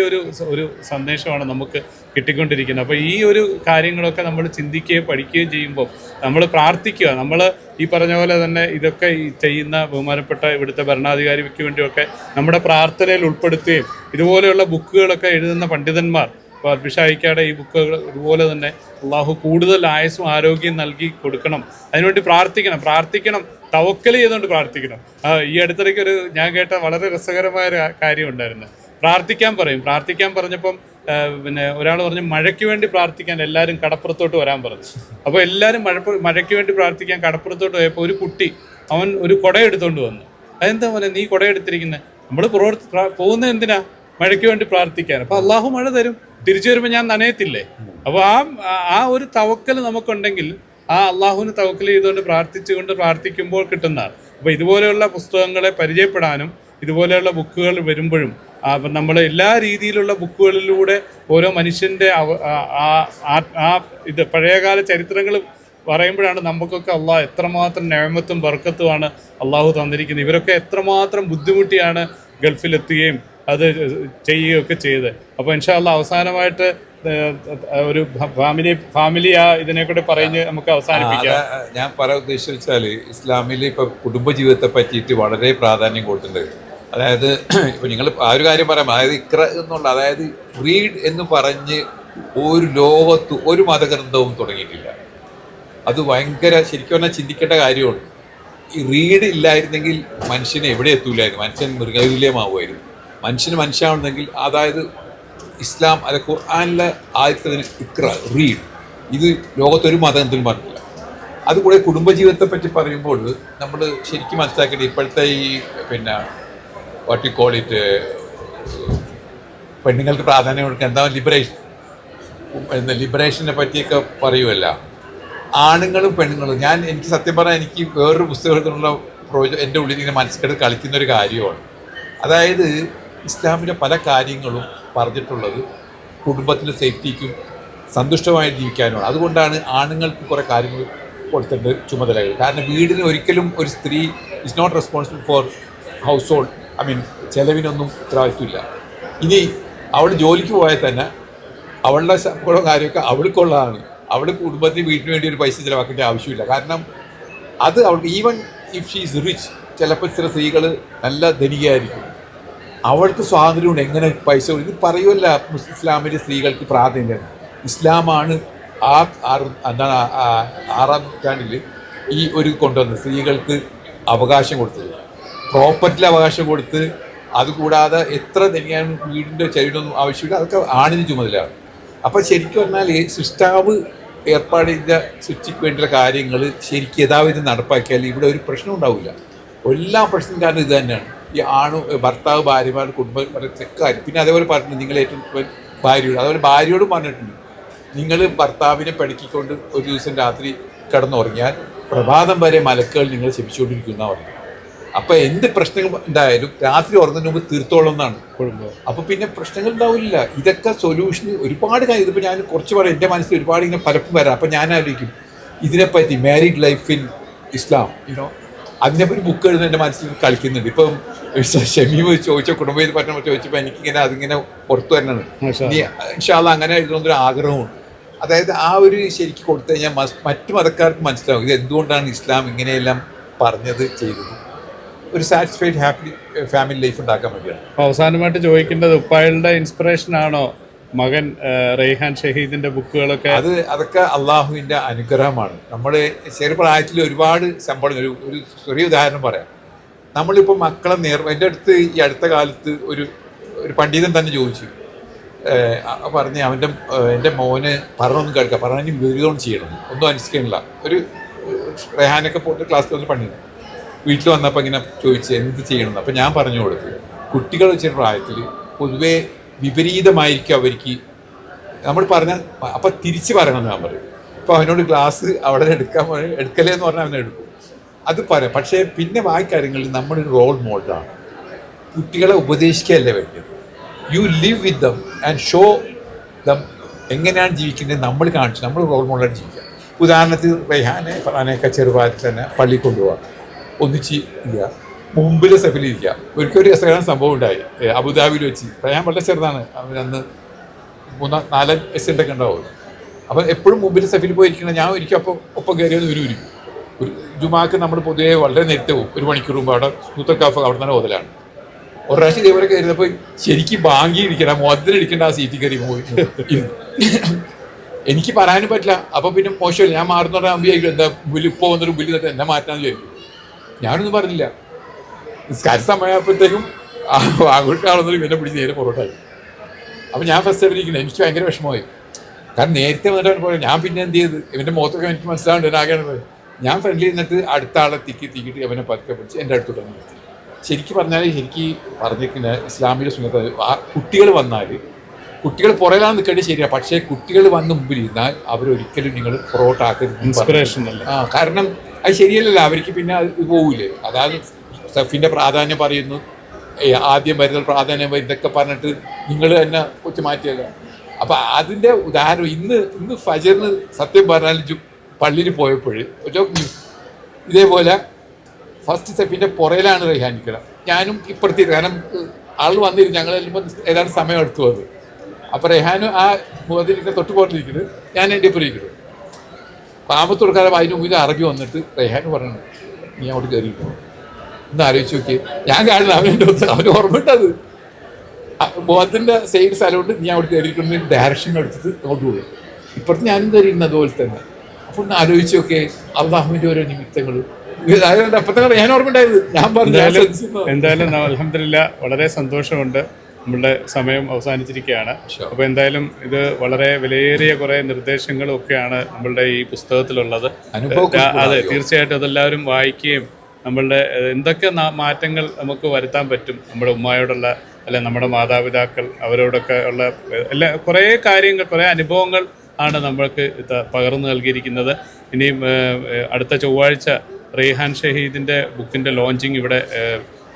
ഒരു സന്ദേശമാണ് നമുക്ക് കിട്ടിക്കൊണ്ടിരിക്കുന്നത്. അപ്പോൾ ഈ ഒരു കാര്യങ്ങളൊക്കെ നമ്മൾ ചിന്തിക്കുകയും പഠിക്കുകയും ചെയ്യുമ്പോൾ നമ്മൾ പ്രാർത്ഥിക്കുക. നമ്മൾ ഈ പറഞ്ഞ പോലെ തന്നെ ഇതൊക്കെ ഈ ചെയ്യുന്ന ബഹുമാനപ്പെട്ട ഇവിടുത്തെ ഭരണാധികാരിക്ക് വേണ്ടിയൊക്കെ നമ്മുടെ പ്രാർത്ഥനയിൽ ഉൾപ്പെടുത്തുകയും ഇതുപോലെയുള്ള ബുക്കുകളൊക്കെ എഴുതുന്ന പണ്ഡിതന്മാർ, ഇപ്പോൾ അർബിഷായിക്കാടെ ഈ ബുക്കുകൾ ഇതുപോലെ തന്നെ അള്ളാഹു കൂടുതൽ ആയുസ്സും ആരോഗ്യം നൽകി കൊടുക്കണം. അതിനുവേണ്ടി പ്രാർത്ഥിക്കണം, തവക്കൽ ചെയ്തുകൊണ്ട് പ്രാർത്ഥിക്കണം. ഈ അടുത്തിടയ്ക്ക് ഞാൻ കേട്ട വളരെ രസകരമായ ഒരു കാര്യം ഉണ്ടായിരുന്നു. പ്രാർത്ഥിക്കാൻ പറഞ്ഞപ്പം പിന്നെ ഒരാൾ പറഞ്ഞു മഴയ്ക്ക് വേണ്ടി പ്രാർത്ഥിക്കാൻ എല്ലാവരും കടപ്പുറത്തോട്ട് വരാൻ പറഞ്ഞു. അപ്പോൾ എല്ലാവരും മഴയ്ക്ക് വേണ്ടി പ്രാർത്ഥിക്കാൻ കടപ്പുറത്തോട്ട് പോയപ്പോൾ ഒരു കുട്ടി അവൻ ഒരു കുട എടുത്തുകൊണ്ട് വന്നു. അതെന്താ പോലെ നീ കുട എടുത്തിരിക്കുന്നത്? നമ്മൾ പോകുന്നത് എന്തിനാ? മഴയ്ക്ക് വേണ്ടി പ്രാർത്ഥിക്കാൻ. അപ്പോൾ അള്ളാഹു മഴ തരും, തിരിച്ചു വരുമ്പോൾ ഞാൻ നനയത്തില്ലേ? അപ്പോൾ ആ ഒരു തവക്കൽ നമുക്കുണ്ടെങ്കിൽ ആ അള്ളാഹുവിന് തവക്കൽ ചെയ്തുകൊണ്ട് പ്രാർത്ഥിക്കുമ്പോൾ കിട്ടുന്നതാണ്. അപ്പോൾ ഇതുപോലെയുള്ള പുസ്തകങ്ങളെ പരിചയപ്പെടാനും ഇതുപോലെയുള്ള ബുക്കുകൾ വരുമ്പോഴും നമ്മൾ എല്ലാ രീതിയിലുള്ള ബുക്കുകളിലൂടെ ഓരോ മനുഷ്യൻ്റെ ഇത് പഴയകാല ചരിത്രങ്ങൾ പറയുമ്പോഴാണ് നമുക്കൊക്കെ അള്ളാഹ് എത്രമാത്രം നിഅമത്തും ബർക്കത്തുമാണ് അള്ളാഹു തന്നിരിക്കുന്നത്. ഇവരൊക്കെ എത്രമാത്രം ബുദ്ധിമുട്ടിയാണ് ഗൾഫിലെത്തുകയും അത് ചെയ്യുകയൊക്കെ ചെയ്ത്. അപ്പോൾ ഇൻഷാ അള്ളാഹ് അവസാനമായിട്ട് ഒരു ഫാമിലി ഇതിനെക്കൂടെ പറഞ്ഞ് നമുക്ക് അവസാനിപ്പിക്കാം.
ഞാൻ പറയാൻ ഉദ്ദേശിച്ചാൽ ഇസ്ലാമിൽ ഇപ്പോൾ കുടുംബജീവിതത്തെ പറ്റിയിട്ട് വളരെ പ്രാധാന്യം കൊടുത്തിട്ടുണ്ട്. അതായത് ഇപ്പോൾ നിങ്ങൾ ആ ഒരു കാര്യം പറയാം, അതായത് ഇക്ര എന്നുള്ള, അതായത് റീഡ് എന്ന് പറഞ്ഞ് ഒരു ലോകത്ത് ഒരു മതഗ്രന്ഥവും തുടങ്ങിയിട്ടില്ല. അത് ഭയങ്കര ശരിക്കും പറഞ്ഞാൽ ചിന്തിക്കേണ്ട കാര്യമാണ്. ഈ റീഡ് ഇല്ലായിരുന്നെങ്കിൽ മനുഷ്യനെ എവിടെ എത്തൂലായിരുന്നു, മനുഷ്യൻ മൃഗതുല്യമാവുമായിരുന്നു. മനുഷ്യന് മനുഷ്യനാണെന്നെങ്കിൽ, അതായത് ഇസ്ലാം അല്ല ഖുർആനിലെ ആദ്യത്തെ ഇക്ര റീഡ്, ഇത് ലോകത്തൊരു മതത്തിലും പറഞ്ഞില്ല. അതുകൂടെ കുടുംബജീവിതത്തെ പറ്റി പറയുമ്പോൾ നമ്മൾ ശരിക്കും മനസ്സിലാക്കേണ്ടത് ഇപ്പോഴത്തെ ഈ പിന്നെ വാട്ട് യു കോൾ ഇറ്റ് പെണ്ണുങ്ങൾക്ക് പ്രാധാന്യം കൊടുക്കുക, എന്താ ലിബറേഷനെ പറ്റിയൊക്കെ പറയുമല്ല. ആണുങ്ങളും പെണ്ണുങ്ങളും, എനിക്ക് സത്യം പറഞ്ഞാൽ എനിക്ക് വേറൊരു പുസ്തകത്തിനുള്ള എൻ്റെ ഉള്ളിൽ ഇങ്ങനെ മനസ്സിൽ കളിക്കുന്നൊരു കാര്യമാണ്. അതായത് ഇസ്ലാമിൻ്റെ പല കാര്യങ്ങളും പറഞ്ഞിട്ടുള്ളത് കുടുംബത്തിൻ്റെ സേഫ്റ്റിക്കും സന്തുഷ്ടമായി ജീവിക്കാനുമാണ്. അതുകൊണ്ടാണ് ആണുങ്ങൾക്ക് കുറേ കാര്യങ്ങൾ കൊടുത്തിട്ടുണ്ട്, ചുമതലകൾ. കാരണം വീടിന് ഒരിക്കലും ഒരു സ്ത്രീ is not responsible for household, ചെലവിനൊന്നും ഉത്തരവാദിത്വമില്ല. ഇനി അവൾ ജോലിക്ക് പോയാൽ തന്നെ അവളുടെ ശമ്പളവും കാര്യമൊക്കെ അവൾക്കുള്ളതാണ്. അവൾ കുടുംബത്തിന് വീട്ടിന് വേണ്ടി ഒരു പൈസ ചിലവാക്കേണ്ട ആവശ്യമില്ല. കാരണം അത് അവൾക്ക്, even if she is rich, ചിലപ്പോൾ ചില സ്ത്രീകൾ നല്ല ധനികയായിരിക്കും, അവൾക്ക് സ്വാതന്ത്ര്യമുണ്ട് എങ്ങനെ പൈസ. ഇത് പറയുമല്ല ഇസ്ലാമിലെ സ്ത്രീകൾക്ക് പ്രാധാന്യം. ഇസ്ലാമാണ് എന്താണ് 6-ാം നൂറ്റാണ്ടിൽ ഈ ഒരു കൊണ്ടുവന്നത്, സ്ത്രീകൾക്ക് അവകാശം കൊടുത്തത്, പ്രോപ്പർട്ടിയിൽ അവകാശം കൊടുത്ത്. അതുകൂടാതെ എത്ര ധനികാനും വീടിൻ്റെ ചെലവിനൊന്നും ആവശ്യമില്ല, അതൊക്കെ ആണിന് ചുമതലയാണ്. അപ്പോൾ ശരിക്കും പറഞ്ഞാൽ സൃഷ്ടാവ് ഏർപ്പാട് ചെയ്ത സൃഷ്ടിക്ക് വേണ്ടിയുള്ള കാര്യങ്ങൾ ശരിക്കും യഥാവിധം നടപ്പാക്കിയാൽ ഇവിടെ ഒരു പ്രശ്നം ഉണ്ടാവില്ല. എല്ലാ പ്രശ്നം കാരണം ഇത് തന്നെയാണ്. ഈ ഭർത്താവ് ഭാര്യമാർ കുടുംബം കാര്യം. പിന്നെ അതേപോലെ പറഞ്ഞിട്ടുണ്ട്, നിങ്ങൾ ഏറ്റവും ഭാര്യയോട്, അതുപോലെ ഭാര്യയോടും പറഞ്ഞിട്ടുണ്ട്, നിങ്ങൾ ഭർത്താവിനെ പഠിക്കൊണ്ട് ഒരു ദിവസം രാത്രി കിടന്നുറങ്ങിയാൽ പ്രഭാതം വരെ മലക്കുകൾ നിങ്ങൾ ശപിച്ചുകൊണ്ടിരിക്കുന്ന പറഞ്ഞു. അപ്പോൾ എന്ത് പ്രശ്നങ്ങൾ ഉണ്ടായാലും രാത്രി ഉറങ്ങുന്നതിന് മുമ്പ് തീർത്തോളം എന്നാണ്. അപ്പോൾ പിന്നെ പ്രശ്നങ്ങൾ ഉണ്ടാവില്ല. ഇതൊക്കെ സൊല്യൂഷന് ഒരുപാട് കാര്യം. ഇതിപ്പോൾ ഞാൻ കുറച്ച് പറയാം, എൻ്റെ മനസ്സിൽ ഒരുപാട് ഇങ്ങനെ പലപ്പം വരാം. അപ്പോൾ ഞാൻ ആലോചിക്കും ഇതിനെപ്പറ്റി, മാരീഡ് ലൈഫ് ഇൻ ഇസ്ലാം, അതിനെപ്പറ്റി ബുക്ക് എഴുതുന്ന എൻ്റെ മനസ്സിൽ കളിക്കുന്നുണ്ട്. ഇപ്പം ഷമീമ് ചോദിച്ച കുടുംബത്തിൽ പറ്റുമ്പോൾ ചോദിച്ചപ്പോൾ എനിക്കിങ്ങനെ അതിങ്ങനെ പുറത്തു വരണത്. ഇനി ഇൻഷാ അല്ലാഹ് അങ്ങനെ എഴുതുന്നൊരു ആഗ്രഹമുണ്ട്. അതായത് ആ ഒരു ശരിക്കും കൊടുത്തു കഴിഞ്ഞാൽ മറ്റു മതക്കാർക്ക് മനസ്സിലാവും ഇത് എന്തുകൊണ്ടാണ് ഇസ്ലാം ഇങ്ങനെയെല്ലാം പറഞ്ഞത് ചെയ്തത്. ഒരു സാറ്റിസ്ഫൈഡ് ഹാപ്പി ഫാമിലി ലൈഫ് ഉണ്ടാക്കാൻ വേണ്ടിയാണ്.
അവസാനമായിട്ട് ചോദിക്കേണ്ടത്, ഉപ്പായുടെ ഇൻസ്പിറേഷൻ ആണോ മകൻ റെയ്ഹാൻ ഷഹീദിൻ്റെ ബുക്കുകളൊക്കെ?
അതൊക്കെ അള്ളാഹുവിൻ്റെ അനുഗ്രഹമാണ്. നമ്മൾ ചെറുപ്രായത്തിൽ ഒരുപാട് സംഭവം. ഒരു ചെറിയ ഉദാഹരണം പറയാം. നമ്മളിപ്പോൾ മക്കളെ എൻ്റെ അടുത്ത് ഈ അടുത്ത കാലത്ത് ഒരു പണ്ഡിതൻ തന്നെ ചോദിച്ചു, പറഞ്ഞ് എൻ്റെ മോന് പറഞ്ഞൊന്നും കേൾക്കാം, പറഞ്ഞ് ബിരുദം ചെയ്യണം, ഒന്നും അനുഷ്ഠിക്കണില്ല. ഒരു റെഹാനൊക്കെ പോയിട്ട് ക്ലാസ്സിൽ വന്ന് പണ്ഡിതൻ വീട്ടിൽ വന്നപ്പോൾ ഇങ്ങനെ ചോദിച്ച് എന്ത് ചെയ്യണമെന്ന്. അപ്പോൾ ഞാൻ പറഞ്ഞു കൊടുത്തു, കുട്ടികൾ ചെറിയ പ്രായത്തിൽ പൊതുവേ വിപരീതമായിരിക്കും അവർക്ക്. നമ്മൾ പറഞ്ഞാൽ അപ്പം തിരിച്ച് പറയണമെന്ന് ഞാൻ പറയും. അപ്പോൾ അവനോട് ക്ലാസ് അവിടെ എടുക്കലേ എന്ന് പറഞ്ഞാൽ അവനെ എടുക്കും, അത് പറയാം. പക്ഷേ പിന്നെ ബാക്കി കാര്യങ്ങളിൽ നമ്മളൊരു റോൾ മോഡലാണ്. കുട്ടികളെ ഉപദേശിക്കുകയല്ലേ വേണ്ടത്. You live with them and show dum എങ്ങനെയാണ് ജീവിക്കുന്നത് നമ്മൾ കാണിച്ചു, നമ്മൾ റോൾ മോഡലായിട്ട് ജീവിക്കുക. ഉദാഹരണത്തിന് റെഹാനെ ഫറാനെയൊക്കെ ചെറുപ്രായത്തിൽ തന്നെ പള്ളി കൊണ്ടുപോകാം, ഒന്നിച്ച് ഇല്ല, മുമ്പിൽ സെഫിലിരിക്കുക. ഒരിക്കലും ഒരു രസകരമായ സംഭവം ഉണ്ടായി അബുദാബിയിൽ വെച്ച്. റെഹാൻ വളരെ ചെറുതാണ്, അവൻ അന്ന് 3-4 വയസ്സിൻ്റെ ഒക്കെ ഉണ്ടാവും. അപ്പം എപ്പോഴും മുമ്പിൽ സെഫിൽ പോയിരിക്കണം. ഞാൻ ഒരിക്കലും ഒപ്പം കയറിയത് ഒരു ജുമാക്ക് നമ്മൾ പൊതുവെ വളരെ നേരത്തെ പോകും, 1 മണിക്കൂർ മുമ്പ്. അവിടെ സ്കൂത്തർ കാഫ് അവിടെ തന്നെ മുതലാണ്. ഒരു പ്രാവശ്യം ഇതേപോലെ കയറിയപ്പോൾ ശരിക്കും ബാങ്കിയിരിക്കണം, മുതലിരിക്കേണ്ട ആ സീറ്റിൽ കയറി പോയി. എനിക്ക് പറയാനും പറ്റില്ല. അപ്പം പിന്നെ മോശമല്ല, ഞാൻ മാറുന്ന പറഞ്ഞാൽ അമ്പിയായിരിക്കും എന്താ മുമ്പിൽ ഇപ്പോൾ വന്നൊരു മുമ്പിൽ നിന്നിട്ട് എന്നെ മാറ്റാന്ന് വിചാരിക്കും. ഞാനൊന്നും പറഞ്ഞില്ല. നിസ്കാര സമയമായപ്പോഴത്തേക്കും ആഘോഷക്കാളൊന്നും എന്നെ പിടിച്ച് നേരെ പുറകോട്ടായി. അപ്പം ഞാൻ ഫസ്റ്റ് ഇരിക്കുന്നത് എനിക്ക് ഭയങ്കര വിഷമമായി. കാരണം നേരത്തെ വന്നിട്ടാണ് പോയത്. ഞാൻ പിന്നെ എന്ത് ചെയ്ത് ഇവൻ്റെ മുഖത്തൊക്കെ എനിക്ക് മനസ്സിലാവുന്നുണ്ട് എന്നാകേണ്ടത്. ഞാൻ ഫ്രണ്ടിൽ നിന്നിട്ട് അടുത്ത ആളെ തിക്കിയിട്ട് അവനെ പതുക്കെ പിടിച്ച് എൻ്റെ അടുത്തോട്ട് നിർത്തി. ശരിക്കും പറഞ്ഞാൽ പറഞ്ഞിരിക്കുന്ന ഇസ്ലാമിലെ സുന്നത്ത് കുട്ടികൾ വന്നാൽ കുട്ടികൾ പുറകിലാണ് നിൽക്കേണ്ടത് ശരിയാണ്. പക്ഷേ കുട്ടികൾ വന്ന് മുമ്പിൽ ഇരുന്നാൽ അവരൊരിക്കലും നിങ്ങൾ പുറകോട്ടാക്കരുത്.
ഇൻസ്പിറേഷൻ അല്ല.
കാരണം അത് ശരിയല്ലല്ലോ, അവർക്ക് പിന്നെ അത് പോവില്ലേ. അതായത് സഫിൻ്റെ പ്രാധാന്യം പറയുന്നു, ആദ്യം വരുന്ന പ്രാധാന്യം ഇതൊക്കെ പറഞ്ഞിട്ട് നിങ്ങൾ തന്നെ കൊച്ചു മാറ്റിയല്ല. അപ്പം അതിൻ്റെ ഉദാഹരണം ഇന്ന് ഫജറിന് സത്യം പറഞ്ഞാൽ പള്ളിയിൽ പോയപ്പോൾ ഇതേപോലെ ഫസ്റ്റ് സ്റ്റെപ്പിൻ്റെ പുറയിലാണ് റെഹാൻ നിൽക്കണം. ഞാനും ഇപ്പുറത്തി, കാരണം ആൾ വന്നിരുന്നു, ഞങ്ങൾ ചെല്ലുമ്പോൾ ഏതാണ്ട് സമയം എടുത്തു അത്. അപ്പോൾ റെഹാനും ആ മുഖത്തിരിക്കുന്ന തൊട്ട് പോകാനിരിക്കുന്നത്, ഞാൻ എൻ്റെ ഇപ്പം ഇരിക്കുന്നത്. പാമ്പത്ത് കൊടുക്കാതെ അതിന് മുമ്പിൽ അറബി വന്നിട്ട് റെഹാൻ പറഞ്ഞു, നീ അങ്ങോട്ട് കയറിയിരിക്കണം. ഒന്ന് ആലോചിച്ച് നോക്കി. ഞാൻ കാണുന്നത് അവന് ഓർമ്മയിട്ടത് മുഖത്തിൻ്റെ സെയിം സ്ഥലമുണ്ട്, നീ അവിടെ കയറിയിരിക്കുന്ന ഡയറക്ഷൻ എടുത്തിട്ട് അങ്ങോട്ട് പോകും. ഇപ്പുറത്ത് ഞാനും കയറിയിരുന്നത് അതുപോലെ തന്നെ. അപ്പോൾ ഒന്ന് ആലോചിച്ച് നോക്കിയേ അള്ളാഹുവിൻ്റെ ഓരോ നിമിത്തങ്ങൾ. അപ്പം തന്നെ ഞാൻ ഓർമ്മയുണ്ടായത്. ഞാൻ പറഞ്ഞു
എന്തായാലും അൽഹംദുലില്ലാ വളരെ സന്തോഷമുണ്ട്. നമ്മളുടെ സമയം അവസാനിച്ചിരിക്കുകയാണ്. അപ്പോൾ എന്തായാലും ഇത് വളരെ വിലയേറിയ കുറേ നിർദ്ദേശങ്ങളും ഒക്കെയാണ് നമ്മളുടെ ഈ പുസ്തകത്തിലുള്ളത്. അതെ, തീർച്ചയായിട്ടും അതെല്ലാവരും വായിക്കുകയും നമ്മളുടെ എന്തൊക്കെ മാറ്റങ്ങൾ നമുക്ക് വരുത്താൻ പറ്റും നമ്മുടെ ഉമ്മായോടുള്ള അല്ലെ നമ്മുടെ മാതാപിതാക്കൾ അവരോടൊക്കെ ഉള്ള എല്ലാ കുറേ കാര്യങ്ങൾ, കുറേ അനുഭവങ്ങൾ ആണ് നമ്മൾക്ക് പകർന്നു നൽകിയിരിക്കുന്നത്. ഇനിയും അടുത്ത ചൊവ്വാഴ്ച റെയ്ഹാൻ ഷഹീദിൻ്റെ ബുക്കിൻ്റെ ലോഞ്ചിങ് ഇവിടെ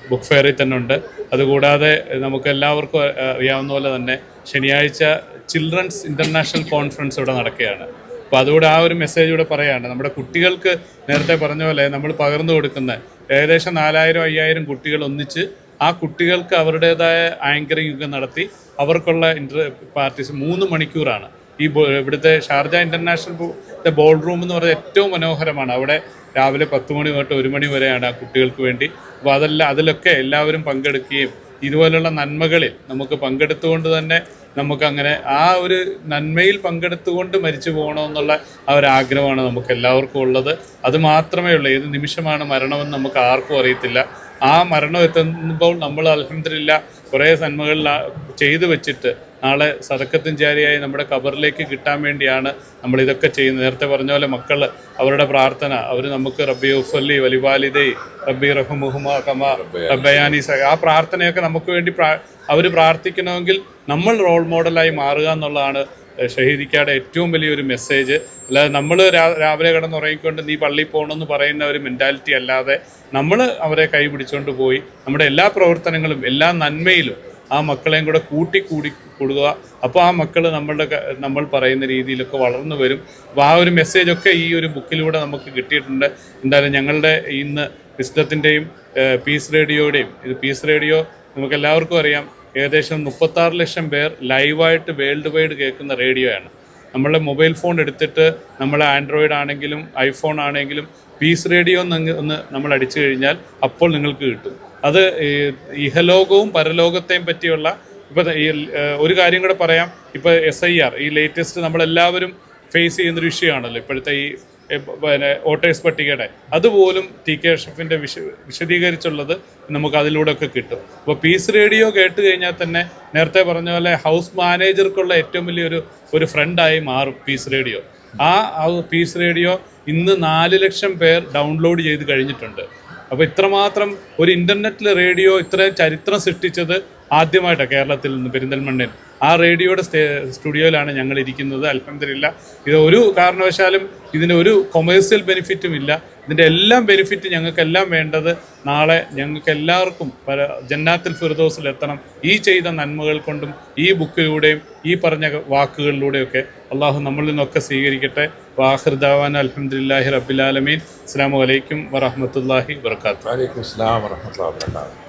ബുക്ക് ഫെയറിൽ തന്നെ ഉണ്ട്. അതുകൂടാതെ നമുക്ക് എല്ലാവർക്കും അറിയാവുന്ന പോലെ തന്നെ ശനിയാഴ്ച ചിൽഡ്രൻസ് ഇൻ്റർനാഷണൽ കോൺഫറൻസ് ഇവിടെ നടക്കുകയാണ്. അപ്പോൾ അതുകൂടെ ആ ഒരു മെസ്സേജ് ഇവിടെ പറയുകയാണ്. നമ്മുടെ കുട്ടികൾക്ക് നേരത്തെ പറഞ്ഞ പോലെ നമ്മൾ പകർന്നു കൊടുക്കുന്ന ഏകദേശം 4000-5000 കുട്ടികൾ ഒന്നിച്ച് ആ കുട്ടികൾക്ക് അവരുടേതായ ആങ്കറിംഗ് ഒക്കെ നടത്തി അവർക്കുള്ള പാർട്ടീസ് 3 മണിക്കൂറാണ്. ഈ ഇവിടുത്തെ ഷാർജ ഇൻ്റർനാഷണൽ ബോൾ റൂം എന്ന് പറയുന്നത് ഏറ്റവും മനോഹരമാണ്. അവിടെ രാവിലെ 10 മണി തൊട്ട് 1 മണി വരെയാണ് ആ കുട്ടികൾക്ക് വേണ്ടി. അപ്പോൾ അതിലൊക്കെ എല്ലാവരും പങ്കെടുക്കുകയും ഇതുപോലുള്ള നന്മകളിൽ നമുക്ക് പങ്കെടുത്തുകൊണ്ട് തന്നെ നമുക്കങ്ങനെ ആ ഒരു നന്മയിൽ പങ്കെടുത്തുകൊണ്ട് മരിച്ചു പോകണമെന്നുള്ള ആ ഒരു ആഗ്രഹമാണ് നമുക്ക് എല്ലാവർക്കും ഉള്ളത്. അത് മാത്രമേ ഉള്ളൂ. ഏത് നിമിഷമാണ് മരണമെന്ന് നമുക്ക് ആർക്കും അറിയത്തില്ല. ആ മരണം എത്തുമ്പോൾ നമ്മൾ അൽഹംദുലില്ലാ കുറേ നന്മകൾ ചെയ്തു വെച്ചിട്ട് നാളെ സദക്കത്തും ജാരിയായി നമ്മുടെ ഖബറിലേക്ക് കിട്ടാൻ വേണ്ടിയാണ് നമ്മളിതൊക്കെ ചെയ്യുന്നത്. നേരത്തെ പറഞ്ഞ പോലെ മക്കൾ അവരുടെ പ്രാർത്ഥന, അവർ നമുക്ക് റബ്ബി ഉഫല്ലി വലിവാലിദൈ റബ്ബി റഹ്മുഹുമ കമാ റബ്ബയാനി ആ പ്രാർത്ഥനയൊക്കെ നമുക്ക് വേണ്ടി അവർ പ്രാർത്ഥിക്കണമെങ്കിൽ നമ്മൾ റോൾ മോഡലായി മാറുക എന്നുള്ളതാണ് ഷഹീദിക്കയുടെ ഏറ്റവും വലിയൊരു മെസ്സേജ്. അല്ലാതെ നമ്മൾ രാവിലെ കിടന്നുറങ്ങിക്കൊണ്ട് നീ പള്ളിയിൽ പോകണമെന്ന് പറയുന്ന ഒരു മെൻറ്റാലിറ്റി അല്ലാതെ നമ്മൾ അവരെ കൈ പിടിച്ചുകൊണ്ട് പോയി നമ്മുടെ എല്ലാ പ്രവർത്തനങ്ങളും എല്ലാ നന്മയിലും ആ മക്കളെയും കൂടെ കൂടുക. അപ്പോൾ ആ മക്കൾ നമ്മൾ പറയുന്ന രീതിയിലൊക്കെ വളർന്നു വരും. അപ്പോൾ ആ ഒരു മെസ്സേജൊക്കെ ഈ ഒരു ബുക്കിലൂടെ നമുക്ക് കിട്ടിയിട്ടുണ്ട്. എന്തായാലും ഞങ്ങളുടെ ഇന്ന് വിസ്ഡത്തിൻ്റെയും പീസ് റേഡിയോയുടെയും ഇത് പീസ് റേഡിയോ നമുക്കെല്ലാവർക്കും അറിയാം ഏകദേശം 36 ലക്ഷം പേർ ലൈവായിട്ട് വേൾഡ് വൈഡ് കേൾക്കുന്ന റേഡിയോയാണ്. നമ്മളുടെ മൊബൈൽ ഫോൺ എടുത്തിട്ട് നമ്മൾ ആൻഡ്രോയിഡ് ആണെങ്കിലും ഐഫോൺ ആണെങ്കിലും പീസ് റേഡിയോ ഒന്ന് നമ്മൾ അടിച്ചു കഴിഞ്ഞാൽ അപ്പോൾ നിങ്ങൾക്ക് കിട്ടും. അത് ഇഹലോകവും പരലോകത്തെയും പറ്റിയുള്ള ഇപ്പോൾ ഈ ഒരു കാര്യം കൂടെ പറയാം. ഇപ്പോൾ SIR ഈ ലേറ്റസ്റ്റ് നമ്മളെല്ലാവരും ഫേസ് ചെയ്യുന്നൊരു വിഷയമാണല്ലോ ഇപ്പോഴത്തെ ഈ വോട്ടേഴ്സ് പട്ടികയുടെ. അതുപോലും TK അഷ്റഫിൻ്റെ വിശദീകരിച്ചുള്ളത് നമുക്ക് അതിലൂടെ ഒക്കെ കിട്ടും. അപ്പോൾ പീസ് റേഡിയോ കേട്ട് കഴിഞ്ഞാൽ തന്നെ നേരത്തെ പറഞ്ഞ പോലെ ഹൗസ് മാനേജർക്കുള്ള ഏറ്റവും വലിയൊരു ഫ്രണ്ടായി മാറും പീസ് റേഡിയോ. ആ പീസ് റേഡിയോ ഇന്ന് 4 ലക്ഷം പേർ ഡൗൺലോഡ് ചെയ്ത് കഴിഞ്ഞിട്ടുണ്ട്. അപ്പോൾ ഇത്രമാത്രം ഒരു ഇൻ്റർനെറ്റിൽ റേഡിയോ ഇത്രയും ചരിത്രം സൃഷ്ടിച്ചത് ആദ്യമായിട്ടാണ് കേരളത്തിൽ നിന്ന് പെരിന്തൽമണ്ണയിൽ. ആ റേഡിയോയുടെ സ്റ്റുഡിയോയിലാണ് ഞങ്ങൾ ഇരിക്കുന്നത്. അൽഹംദുലില്ലാ ഇത് ഒരു കാരണവശാലും ഇതിന് ഒരു കൊമേഴ്സ്യൽ ബെനിഫിറ്റും ഇല്ല. ഇതിൻ്റെ എല്ലാം ബെനിഫിറ്റ് ഞങ്ങൾക്കെല്ലാം വേണ്ടത് നാളെ ഞങ്ങൾക്ക് എല്ലാവർക്കും ജന്നാത്തുൽ ഫിർദൗസിൽ എത്തണം. ഈ ചെയ്ത നന്മകൾ കൊണ്ടും ഈ ബുക്കിലൂടെയും ഈ പറഞ്ഞ വാക്കുകളിലൂടെയൊക്കെ അള്ളാഹു നമ്മളിൽ നിന്നൊക്കെ സ്വീകരിക്കട്ടെ. വാഖിർ ദഅവാന അൽഹംദുലില്ലാഹി റബ്ബിൽ ആലമീൻ. അസ്സലാമു അലൈക്കും വറഹ്മത്തുള്ളാഹി വബറകാതുഹു.
വഅലൈക്കും അസ്സലാം വറഹ്മത്തുള്ളാഹി വബറകാതുഹു.